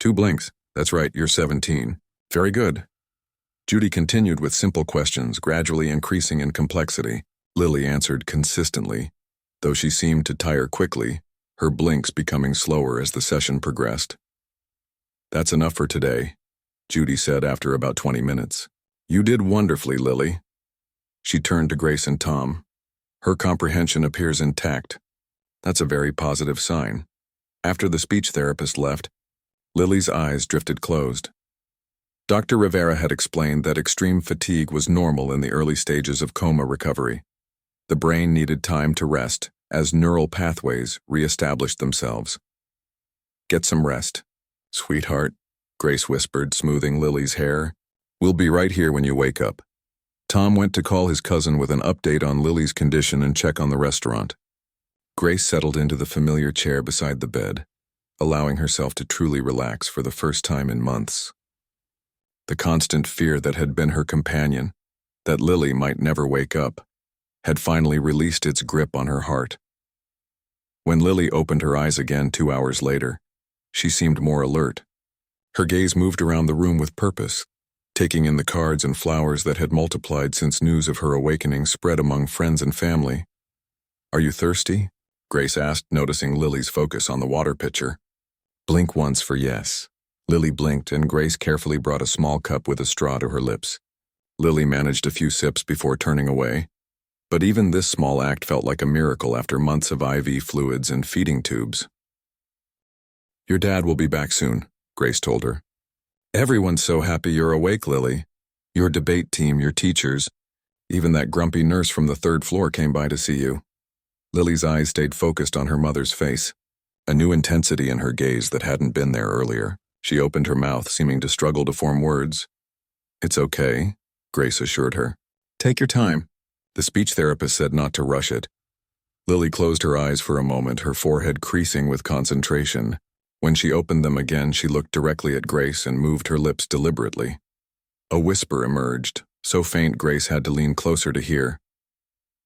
2 blinks. That's right, you're 17. Very good. Judy continued with simple questions, gradually increasing in complexity. Lily answered consistently, though she seemed to tire quickly, her blinks becoming slower as the session progressed. That's enough for today, Judy said after about 20 minutes. You did wonderfully, Lily. She turned to Grace and Tom. Her comprehension appears intact. That's a very positive sign. After the speech therapist left, Lily's eyes drifted closed. Dr. Rivera had explained that extreme fatigue was normal in the early stages of coma recovery. The brain needed time to rest as neural pathways re-established themselves. Get some rest, sweetheart, Grace whispered, smoothing Lily's hair. We'll be right here when you wake up. Tom went to call his cousin with an update on Lily's condition and check on the restaurant. Grace settled into the familiar chair beside the bed, allowing herself to truly relax for the first time in months. The constant fear that had been her companion, that Lily might never wake up, had finally released its grip on her heart. When Lily opened her eyes again 2 hours later, she seemed more alert. Her gaze moved around the room with purpose, taking in the cards and flowers that had multiplied since news of her awakening spread among friends and family. Are you thirsty? Grace asked, noticing Lily's focus on the water pitcher. Blink once for yes. Lily blinked, and Grace carefully brought a small cup with a straw to her lips. Lily managed a few sips before turning away. But even this small act felt like a miracle after months of IV fluids and feeding tubes. Your dad will be back soon, Grace told her. Everyone's so happy you're awake, Lily. Your debate team, your teachers, Even that grumpy nurse from the third floor came by to see you." Lily's eyes stayed focused on her mother's face, a new intensity in her gaze that hadn't been there earlier. She opened her mouth, seeming to struggle to form words. "It's okay," Grace assured her. "Take your time." The speech therapist said not to rush it. Lily closed her eyes for a moment, her forehead creasing with concentration. When she opened them again, she looked directly at Grace and moved her lips deliberately. A whisper emerged, so faint Grace had to lean closer to hear.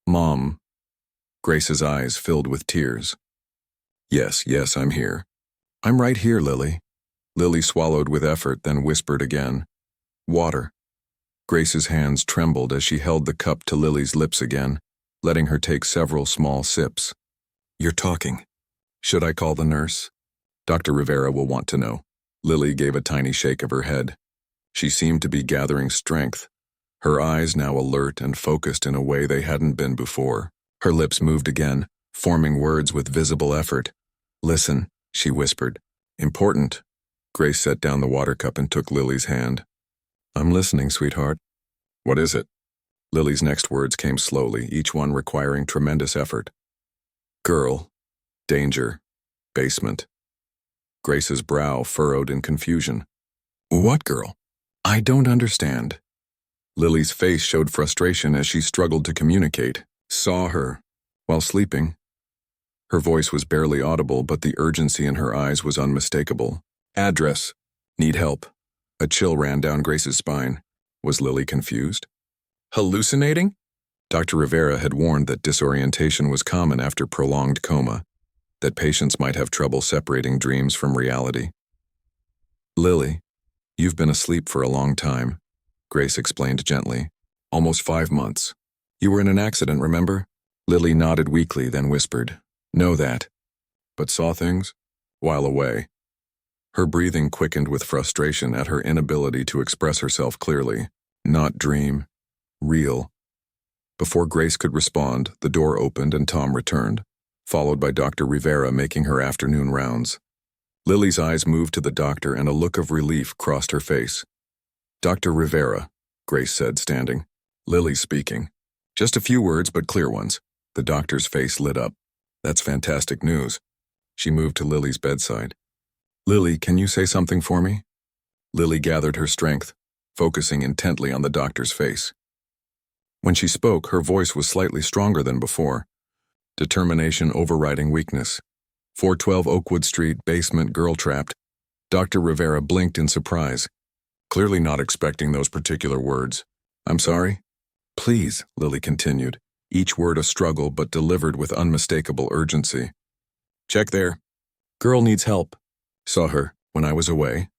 "Mom." Grace's eyes filled with tears. Yes, I'm here." "I'm right here, Lily." Lily swallowed with effort, then whispered again. "Water." Grace's hands trembled as she held the cup to Lily's lips again, letting her take several small sips. "You're talking. Should I call the nurse?" "Dr. Rivera will want to know." Lily gave a tiny shake of her head. She seemed to be gathering strength, her eyes now alert and focused in a way they hadn't been before. Her lips moved again, forming words with visible effort. "Listen," she whispered. "Important." Grace set down the water cup and took Lily's hand. "I'm listening, sweetheart." "What is it?" Lily's next words came slowly, each one requiring tremendous effort. "Girl. Danger. Basement." Grace's brow furrowed in confusion. "What girl? I don't understand." Lily's face showed frustration as she struggled to communicate. "Saw her while sleeping." Her voice was barely audible, but the urgency in her eyes was unmistakable. "Address. Need help." A chill ran down Grace's spine. Was Lily confused? Hallucinating? Dr. Rivera had warned that disorientation was common after prolonged coma, that patients might have trouble separating dreams from reality. "Lily, you've been asleep for a long time," Grace explained gently. "Almost 5 months. You were in an accident, remember?" Lily nodded weakly, then whispered, "Know that." "But saw things?" "While away." Her breathing quickened with frustration at her inability to express herself clearly. Not dream. Real. Before Grace could respond, the door opened and Tom returned, followed by Dr. Rivera making her afternoon rounds. Lily's eyes moved to the doctor and a look of relief crossed her face. "Dr. Rivera," Grace said, standing. "Lily speaking." "Just a few words, but clear ones." The doctor's face lit up. "That's fantastic news." She moved to Lily's bedside. "Lily, can you say something for me?" Lily gathered her strength, focusing intently on the doctor's face. When she spoke, her voice was slightly stronger than before. Determination overriding weakness. 412 Oakwood Street, basement, girl trapped. Dr. Rivera blinked in surprise, clearly not expecting those particular words. "I'm sorry?" "Please," Lily continued, each word a struggle but delivered with unmistakable urgency. "Check there. Girl needs help. Saw her when I was away."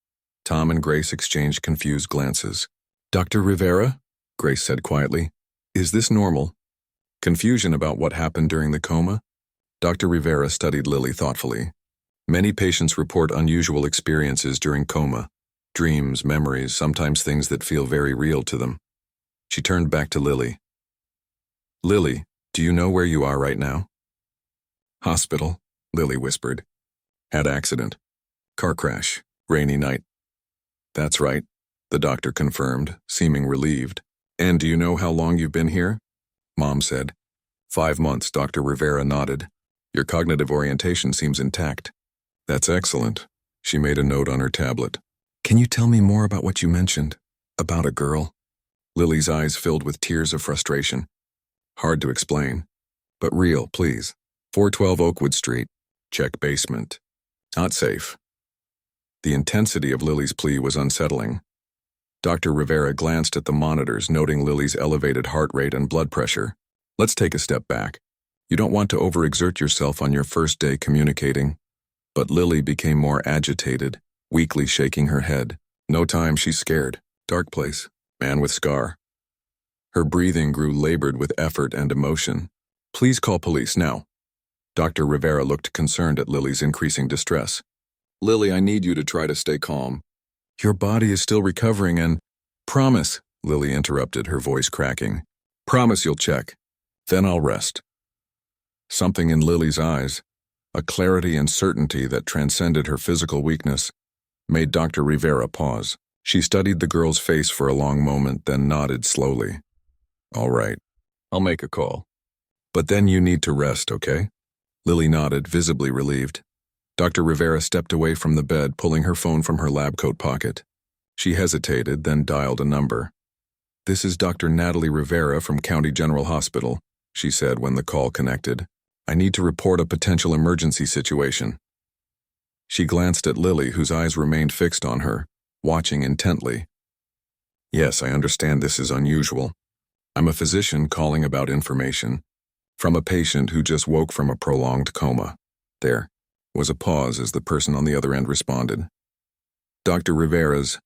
Tom and Grace exchanged confused glances. "Dr. Rivera?" Grace said quietly. "Is this normal?" Confusion about what happened during the coma? Dr. Rivera studied Lily thoughtfully. "Many patients report unusual experiences during coma. Dreams, memories, sometimes things that feel very real to them." She turned back to Lily. "Lily, do you know where you are right now?" "Hospital," Lily whispered. "Had accident. Car crash. Rainy night." "That's right," the doctor confirmed, seeming relieved. "And do you know how long you've been here?" Mom said. 5 months, Dr. Rivera nodded. "Your cognitive orientation seems intact." "That's excellent." She made a note on her tablet. "Can you tell me more about what you mentioned? About a girl?" Lily's eyes filled with tears of frustration. "Hard to explain, but real, please. 412 Oakwood Street. Check basement. Not safe." The intensity of Lily's plea was unsettling. Dr. Rivera glanced at the monitors, noting Lily's elevated heart rate and blood pressure. "Let's take a step back. You don't want to overexert yourself on your first day communicating." But Lily became more agitated, weakly shaking her head. "No time, she's scared. Dark place. Man with scar." Her breathing grew labored with effort and emotion. "Please call police now." Dr. Rivera looked concerned at Lily's increasing distress. "Lily, I need you to try to stay calm. Your body is still recovering and—" "Promise," Lily interrupted, her voice cracking. "Promise you'll check. Then I'll rest." Something in Lily's eyes, a clarity and certainty that transcended her physical weakness, made Dr. Rivera pause. She studied the girl's face for a long moment, then nodded slowly. All right. I'll make a call. But then you need to rest, okay? Lily nodded, visibly relieved. Dr. Rivera stepped away from the bed, pulling her phone from her lab coat pocket. She hesitated, then dialed a number. "This is Dr. Natalie Rivera from County General Hospital," she said when the call connected. "I need to report a potential emergency situation." She glanced at Lily, whose eyes remained fixed on her, watching intently. "Yes, I understand this is unusual. I'm a physician calling about information from a patient who just woke from a prolonged coma." There was a pause as the person on the other end responded. Dr. Rivera's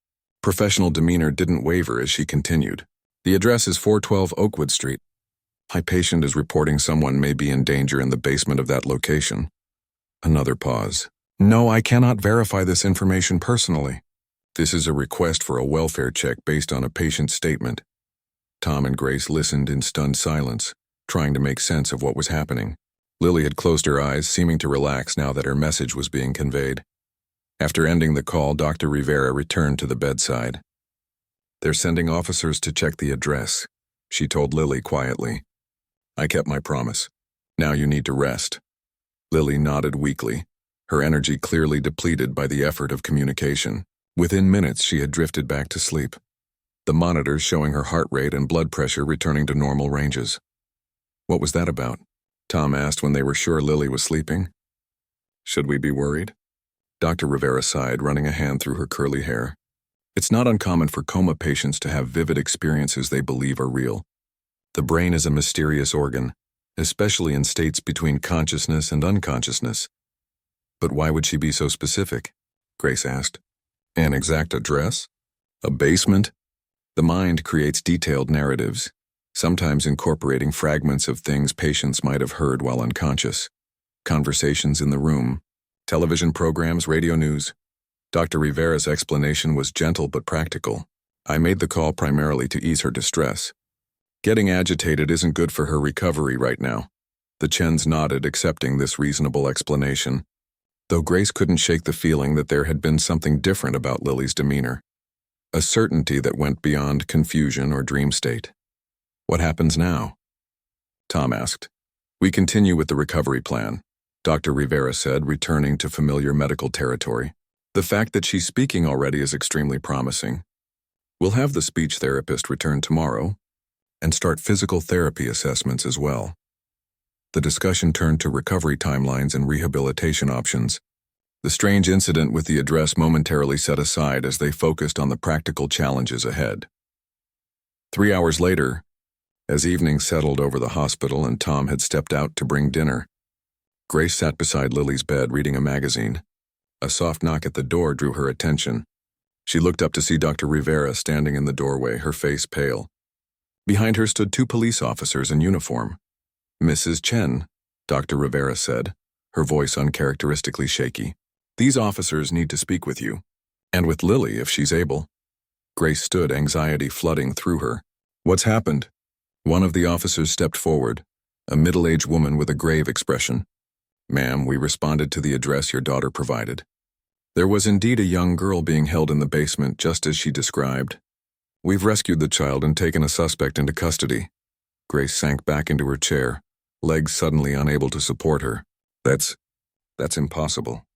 professional demeanor didn't waver as she continued. "The address is 412 Oakwood Street. My patient is reporting someone may be in danger in the basement of that location." Another pause. "No, I cannot verify this information personally. This is a request for a welfare check based on a patient's statement." Tom and Grace listened in stunned silence, trying to make sense of what was happening. Lily had closed her eyes, seeming to relax now that her message was being conveyed. After ending the call, Dr. Rivera returned to the bedside. "They're sending officers to check the address," she told Lily quietly. "I kept my promise. Now you need to rest." Lily nodded weakly, her energy clearly depleted by the effort of communication. Within minutes, she had drifted back to sleep, the monitors showing her heart rate and blood pressure returning to normal ranges. "What was that about?" Tom asked when they were sure Lily was sleeping. "Should we be worried?" Dr. Rivera sighed, running a hand through her curly hair. "It's not uncommon for coma patients to have vivid experiences they believe are real. The brain is a mysterious organ, especially in states between consciousness and unconsciousness." "But why would she be so specific?" Grace asked. "An exact address? A basement?" The mind creates detailed narratives, sometimes incorporating fragments of things patients might have heard while unconscious. Conversations in the room, television programs, radio news. Dr. Rivera's explanation was gentle but practical. "I made the call primarily to ease her distress. Getting agitated isn't good for her recovery right now." The Chens nodded, accepting this reasonable explanation, though Grace couldn't shake the feeling that there had been something different about Lily's demeanor. A certainty that went beyond confusion or dream state. "What happens now?" Tom asked. "We continue with the recovery plan," Dr. Rivera said, returning to familiar medical territory. "The fact that she's speaking already is extremely promising. We'll have the speech therapist return tomorrow and start physical therapy assessments as well." The discussion turned to recovery timelines and rehabilitation options. The strange incident with the address momentarily set aside as they focused on the practical challenges ahead. 3 hours later, as evening settled over the hospital and Tom had stepped out to bring dinner, Grace sat beside Lily's bed reading a magazine. A soft knock at the door drew her attention. She looked up to see Dr. Rivera standing in the doorway, her face pale. Behind her stood 2 police officers in uniform. "Mrs. Chen," Dr. Rivera said, her voice uncharacteristically shaky. "These officers need to speak with you, and with Lily if she's able." Grace stood, anxiety flooding through her. "What's happened?" One of the officers stepped forward, a middle-aged woman with a grave expression. "Ma'am, we responded to the address your daughter provided. There was indeed a young girl being held in the basement just as she described. We've rescued the child and taken a suspect into custody." Grace sank back into her chair, legs suddenly unable to support her. That's impossible."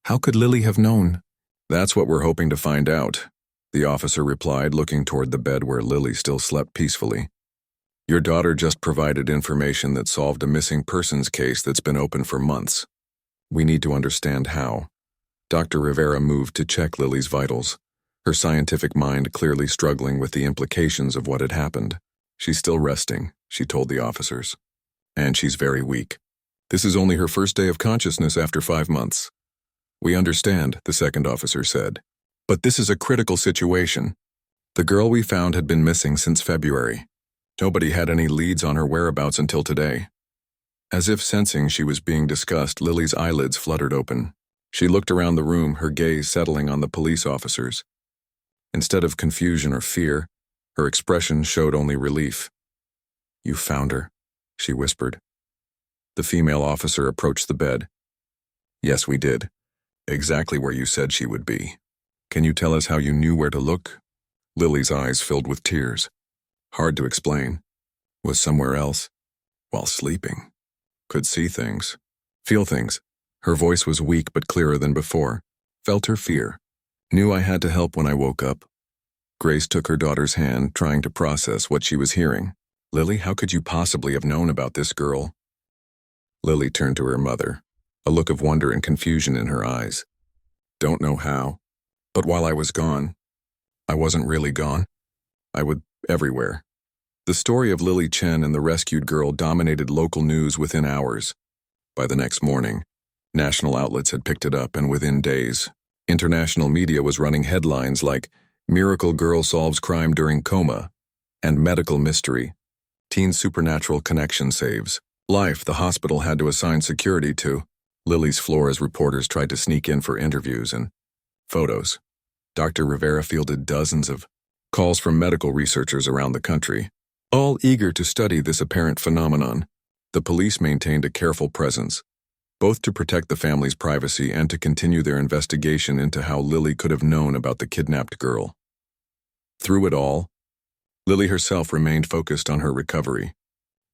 "How could Lily have known?" "That's what we're hoping to find out," the officer replied, looking toward the bed where Lily still slept peacefully. "Your daughter just provided information that solved a missing persons case that's been open for months. We need to understand how." Dr. Rivera moved to check Lily's vitals, her scientific mind clearly struggling with the implications of what had happened. "She's still resting," she told the officers. "And she's very weak. This is only her first day of consciousness after 5 months." "We understand," the second officer said. "But this is a critical situation. The girl we found had been missing since February. Nobody had any leads on her whereabouts until today." As if sensing she was being discussed, Lily's eyelids fluttered open. She looked around the room, her gaze settling on the police officers. Instead of confusion or fear, her expression showed only relief. "You found her," she whispered. The female officer approached the bed. "Yes, we did. Exactly where you said she would be. Can you tell us how you knew where to look?" Lily's eyes filled with tears. "Hard to explain. Was somewhere else, while sleeping. Could see things, feel things. Her voice was weak but clearer than before. Felt her fear. Knew I had to help when I woke up. Grace took her daughter's hand, trying to process what she was hearing. Lily, how could you possibly have known about this girl? Lily turned to her mother, a look of wonder and confusion in her eyes. Don't know how, but while I was gone, I wasn't really gone. I would everywhere. The story of Lily Chen and the rescued girl dominated local news within hours. By the next morning, national outlets had picked it up, and within days, international media was running headlines like "Miracle Girl Solves Crime During Coma" and "Medical Mystery. Teen Supernatural Connection Saves Life." The hospital had to assign security to Lily's floor as reporters tried to sneak in for interviews and photos. Dr. Rivera fielded dozens of calls from medical researchers around the country, all eager to study this apparent phenomenon. The police maintained a careful presence, both to protect the family's privacy and to continue their investigation into how Lily could have known about the kidnapped girl. Through it all, Lily herself remained focused on her recovery.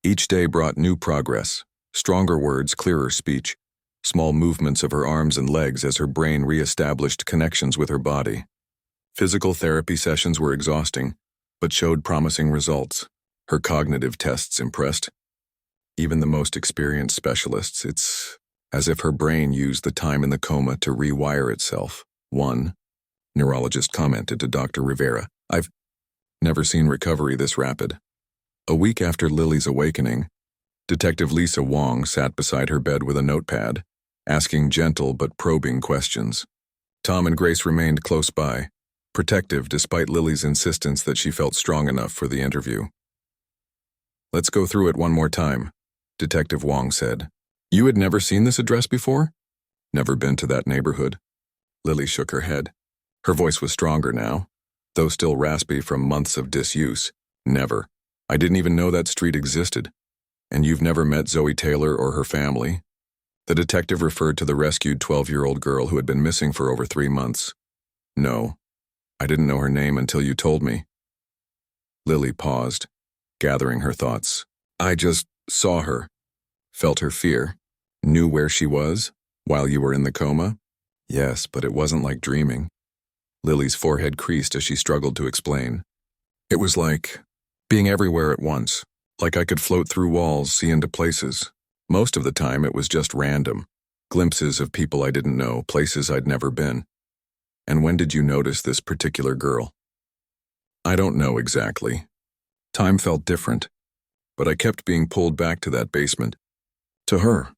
Each day brought new progress, stronger words, clearer speech, small movements of her arms and legs as her brain re-established connections with her body. Physical therapy sessions were exhausting, but showed promising results. Her cognitive tests impressed even the most experienced specialists. It's as if her brain used the time in the coma to rewire itself. One neurologist commented to Dr. Rivera, "I've never seen recovery this rapid." A week after Lily's awakening, Detective Lisa Wong sat beside her bed with a notepad, asking gentle but probing questions. Tom and Grace remained close by, protective despite Lily's insistence that she felt strong enough for the interview. "Let's go through it one more time," Detective Wong said. "You had never seen this address before?" "Never been to that neighborhood." Lily shook her head. Her voice was stronger now, though still raspy from months of disuse. "Never. I didn't even know that street existed." "And you've never met Zoe Taylor or her family?" The detective referred to the rescued 12-year-old girl who had been missing for over 3 months. "No. I didn't know her name until you told me." Lily paused, gathering her thoughts. "I just saw her, felt her fear, knew where she was, while you were in the coma?" "Yes, but it wasn't like dreaming." Lily's forehead creased as she struggled to explain. "It was like being everywhere at once, like I could float through walls, see into places. Most of the time it was just random, glimpses of people I didn't know, places I'd never been." "And when did you notice this particular girl?" "I don't know exactly. Time felt different, but I kept being pulled back to that basement. To her."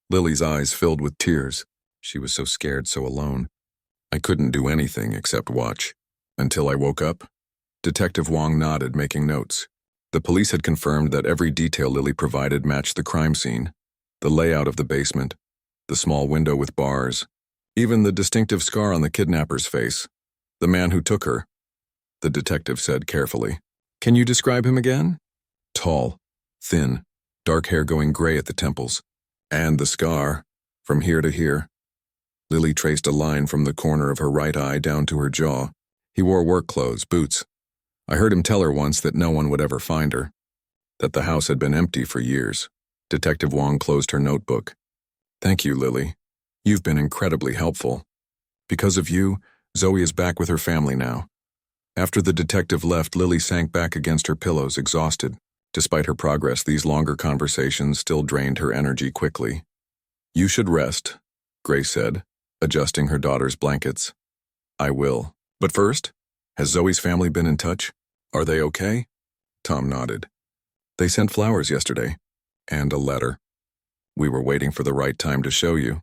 Lily's eyes filled with tears. She was so scared, so alone. "I couldn't do anything except watch. Until I woke up." Detective Wong nodded, making notes. The police had confirmed that every detail Lily provided matched the crime scene. The layout of the basement, the small window with bars, even the distinctive scar on the kidnapper's face. "The man who took her," the detective said carefully. "Can you describe him again?" "Tall, thin, dark hair going gray at the temples. And the scar, from here to here." Lily traced a line from the corner of her right eye down to her jaw. "He wore work clothes, boots. I heard him tell her once that no one would ever find her, that the house had been empty for years." Detective Wong closed her notebook. "Thank you, Lily. You've been incredibly helpful. Because of you, Zoe is back with her family now." After the detective left, Lily sank back against her pillows, exhausted. Despite her progress, these longer conversations still drained her energy quickly. "You should rest," Grace said, adjusting her daughter's blankets. "I will. But first, has Zoe's family been in touch? Are they okay?" Tom nodded. "They sent flowers yesterday, and a letter. We were waiting for the right time to show you."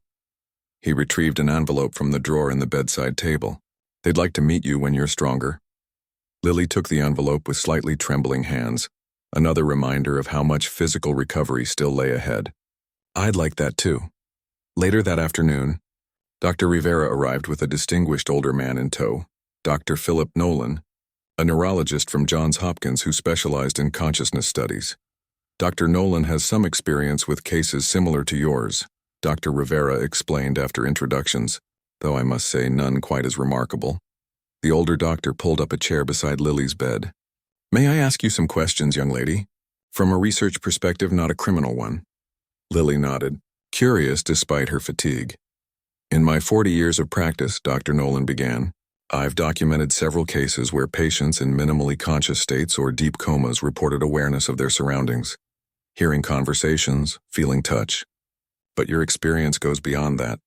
He retrieved an envelope from the drawer in the bedside table. "They'd like to meet you when you're stronger." Lily took the envelope with slightly trembling hands, another reminder of how much physical recovery still lay ahead. "I'd like that too." Later that afternoon, Dr. Rivera arrived with a distinguished older man in tow, Dr. Philip Nolan, a neurologist from Johns Hopkins who specialized in consciousness studies. "Dr. Nolan has some experience with cases similar to yours," Dr. Rivera explained after introductions, though I must say none quite as remarkable. The older doctor pulled up a chair beside Lily's bed. "May I ask you some questions, young lady?" From a research perspective, not a criminal one. Lily nodded, curious despite her fatigue. In my 40 years of practice, Dr. Nolan began, I've documented several cases where patients in minimally conscious states or deep comas reported awareness of their surroundings, hearing conversations, feeling touch. But your experience goes beyond that.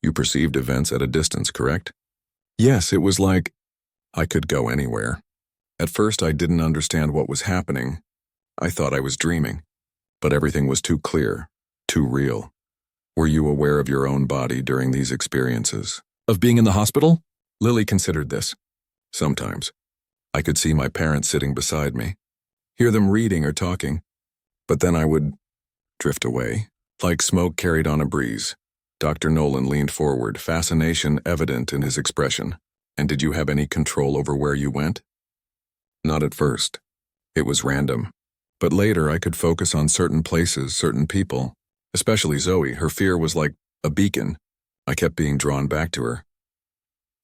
You perceived events at a distance, correct? Yes, it was like I could go anywhere. At first, I didn't understand what was happening. I thought I was dreaming, but everything was too clear, too real. Were you aware of your own body during these experiences? Of being in the hospital? Lily considered this. Sometimes. I could see my parents sitting beside me, hear them reading or talking, but then I would drift away, like smoke carried on a breeze. Dr. Nolan leaned forward, fascination evident in his expression. And did you have any control over where you went? Not at first. It was random. But later I could focus on certain places, certain people. Especially Zoe, her fear was like a beacon. I kept being drawn back to her.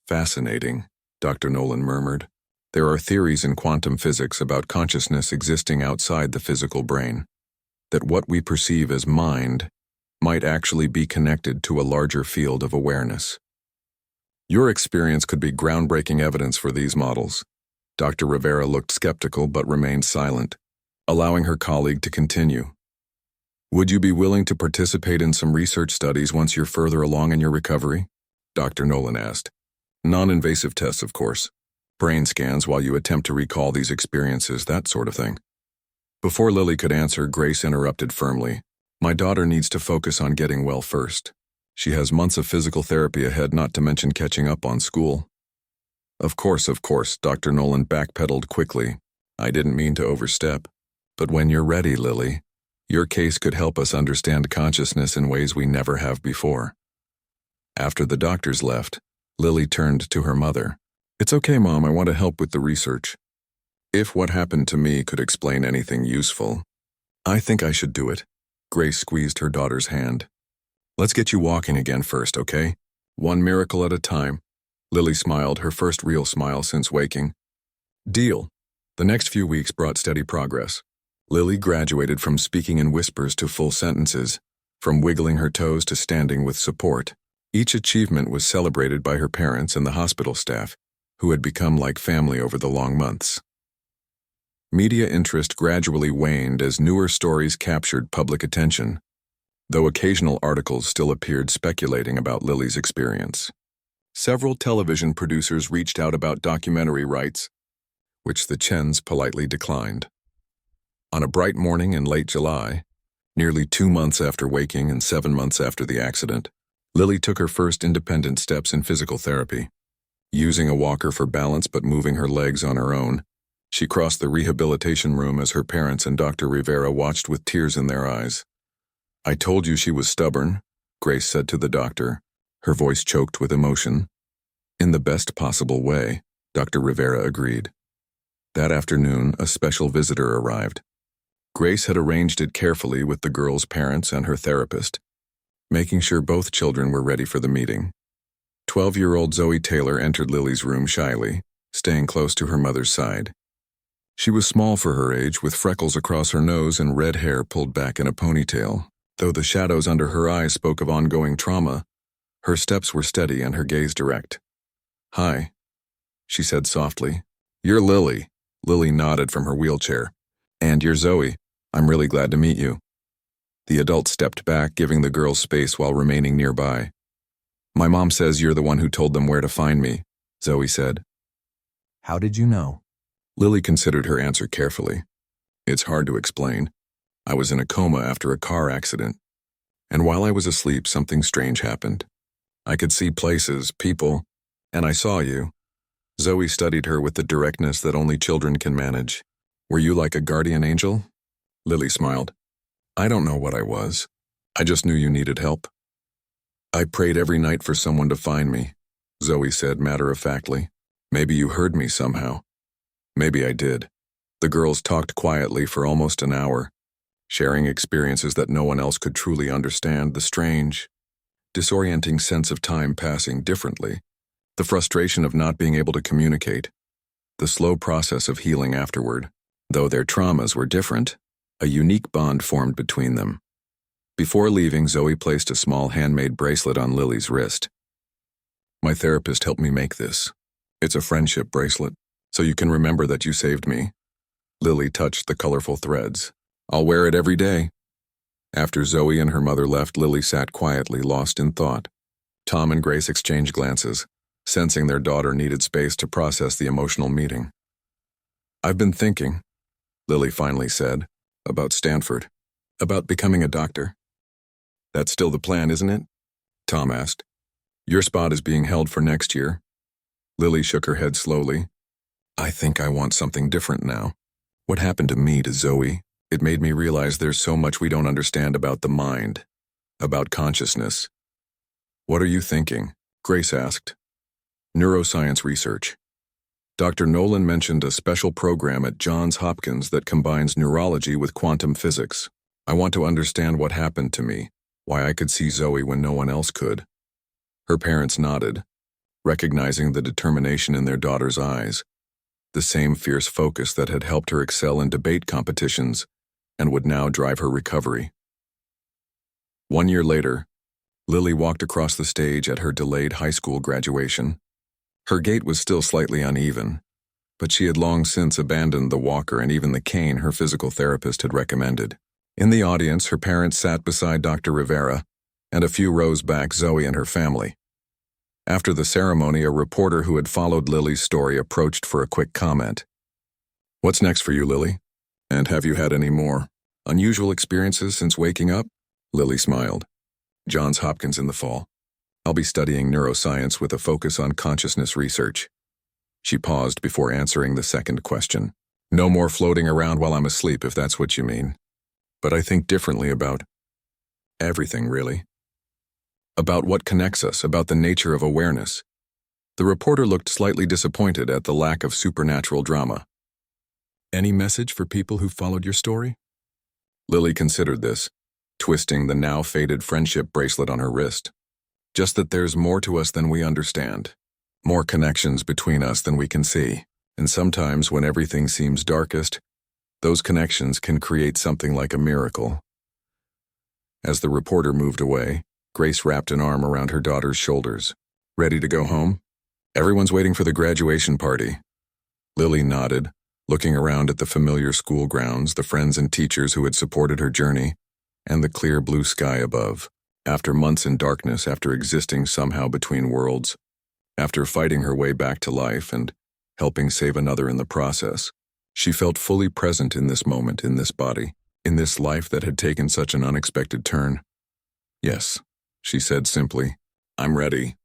Fascinating, Dr. Nolan murmured. There are theories in quantum physics about consciousness existing outside the physical brain. That what we perceive as mind might actually be connected to a larger field of awareness. Your experience could be groundbreaking evidence for these models. Dr. Rivera looked skeptical but remained silent, allowing her colleague to continue. Would you be willing to participate in some research studies once you're further along in your recovery? Dr. Nolan asked. Non-invasive tests, of course. Brain scans while you attempt to recall these experiences, that sort of thing. Before Lily could answer, Grace interrupted firmly. My daughter needs to focus on getting well first. She has months of physical therapy ahead, not to mention catching up on school. Of course, Dr. Nolan backpedaled quickly. I didn't mean to overstep. But when you're ready, Lily, your case could help us understand consciousness in ways we never have before. After the doctors left, Lily turned to her mother. It's okay, Mom, I want to help with the research. If what happened to me could explain anything useful, I think I should do it. Grace squeezed her daughter's hand. Let's get you walking again first, okay? One miracle at a time. Lily smiled, her first real smile since waking. Deal. The next few weeks brought steady progress. Lily graduated from speaking in whispers to full sentences, from wiggling her toes to standing with support. Each achievement was celebrated by her parents and the hospital staff, who had become like family over the long months. Media interest gradually waned as newer stories captured public attention, though occasional articles still appeared speculating about Lily's experience. Several television producers reached out about documentary rights, which the Chens politely declined. On a bright morning in late July, nearly 2 months after waking and 7 months after the accident, Lily took her first independent steps in physical therapy. Using a walker for balance but moving her legs on her own, she crossed the rehabilitation room as her parents and Dr. Rivera watched with tears in their eyes. I told you she was stubborn, Grace said to the doctor, her voice choked with emotion. In the best possible way, Dr. Rivera agreed. That afternoon, a special visitor arrived. Grace had arranged it carefully with the girl's parents and her therapist, making sure both children were ready for the meeting. 12-year-old Zoe Taylor entered Lily's room shyly, staying close to her mother's side. She was small for her age, with freckles across her nose and red hair pulled back in a ponytail. Though the shadows under her eyes spoke of ongoing trauma, her steps were steady and her gaze direct. Hi, she said softly. You're Lily. Lily nodded from her wheelchair. And you're Zoe. I'm really glad to meet you. The adult stepped back, giving the girl space while remaining nearby. My mom says you're the one who told them where to find me, Zoe said. How did you know? Lily considered her answer carefully. It's hard to explain. I was in a coma after a car accident, and while I was asleep, something strange happened. I could see places, people, and I saw you. Zoe studied her with the directness that only children can manage. Were you like a guardian angel? Lily smiled. I don't know what I was. I just knew you needed help. I prayed every night for someone to find me, Zoe said matter-of-factly. Maybe you heard me somehow. Maybe I did. The girls talked quietly for almost an hour, sharing experiences that no one else could truly understand, the strange, disorienting sense of time passing differently, the frustration of not being able to communicate, the slow process of healing afterward. Though their traumas were different, A unique bond formed between them. Before leaving, Zoe placed a small handmade bracelet on Lily's wrist. My therapist helped me make this. It's a friendship bracelet, so you can remember that you saved me. Lily touched the colorful threads. I'll wear it every day. After Zoe and her mother left, Lily sat quietly, lost in thought. Tom and Grace exchanged glances, sensing their daughter needed space to process the emotional meeting. I've been thinking, Lily finally said, about Stanford, about becoming a doctor. That's still the plan, isn't it? Tom asked. Your spot is being held for next year. Lily shook her head slowly. I think I want something different now. What happened to me to Zoe? It made me realize there's so much we don't understand about the mind, about consciousness. What are you thinking? Grace asked. Neuroscience research. Dr. Nolan mentioned a special program at Johns Hopkins that combines neurology with quantum physics. I want to understand what happened to me, why I could see Zoe when no one else could. Her parents nodded, recognizing the determination in their daughter's eyes, the same fierce focus that had helped her excel in debate competitions and would now drive her recovery. 1 year later, Lily walked across the stage at her delayed high school graduation. Her gait was still slightly uneven, but she had long since abandoned the walker and even the cane her physical therapist had recommended. In the audience, her parents sat beside Dr. Rivera, and a few rows back, Zoe and her family. After the ceremony, a reporter who had followed Lily's story approached for a quick comment. What's next for you, Lily? And have you had any more unusual experiences since waking up? Lily smiled. Johns Hopkins in the fall. I'll be studying neuroscience with a focus on consciousness research. She paused before answering the second question. No more floating around while I'm asleep, if that's what you mean. But I think differently about everything, really. About what connects us, about the nature of awareness. The reporter looked slightly disappointed at the lack of supernatural drama. Any message for people who followed your story? Lily considered this, twisting the now faded friendship bracelet on her wrist. Just that there's more to us than we understand. More connections between us than we can see. And sometimes when everything seems darkest, those connections can create something like a miracle. As the reporter moved away, Grace wrapped an arm around her daughter's shoulders. Ready to go home? Everyone's waiting for the graduation party. Lily nodded, looking around at the familiar school grounds, the friends and teachers who had supported her journey, and the clear blue sky above. After months in darkness, after existing somehow between worlds, after fighting her way back to life and helping save another in the process, she felt fully present in this moment, in this body, in this life that had taken such an unexpected turn. Yes, she said simply, I'm ready.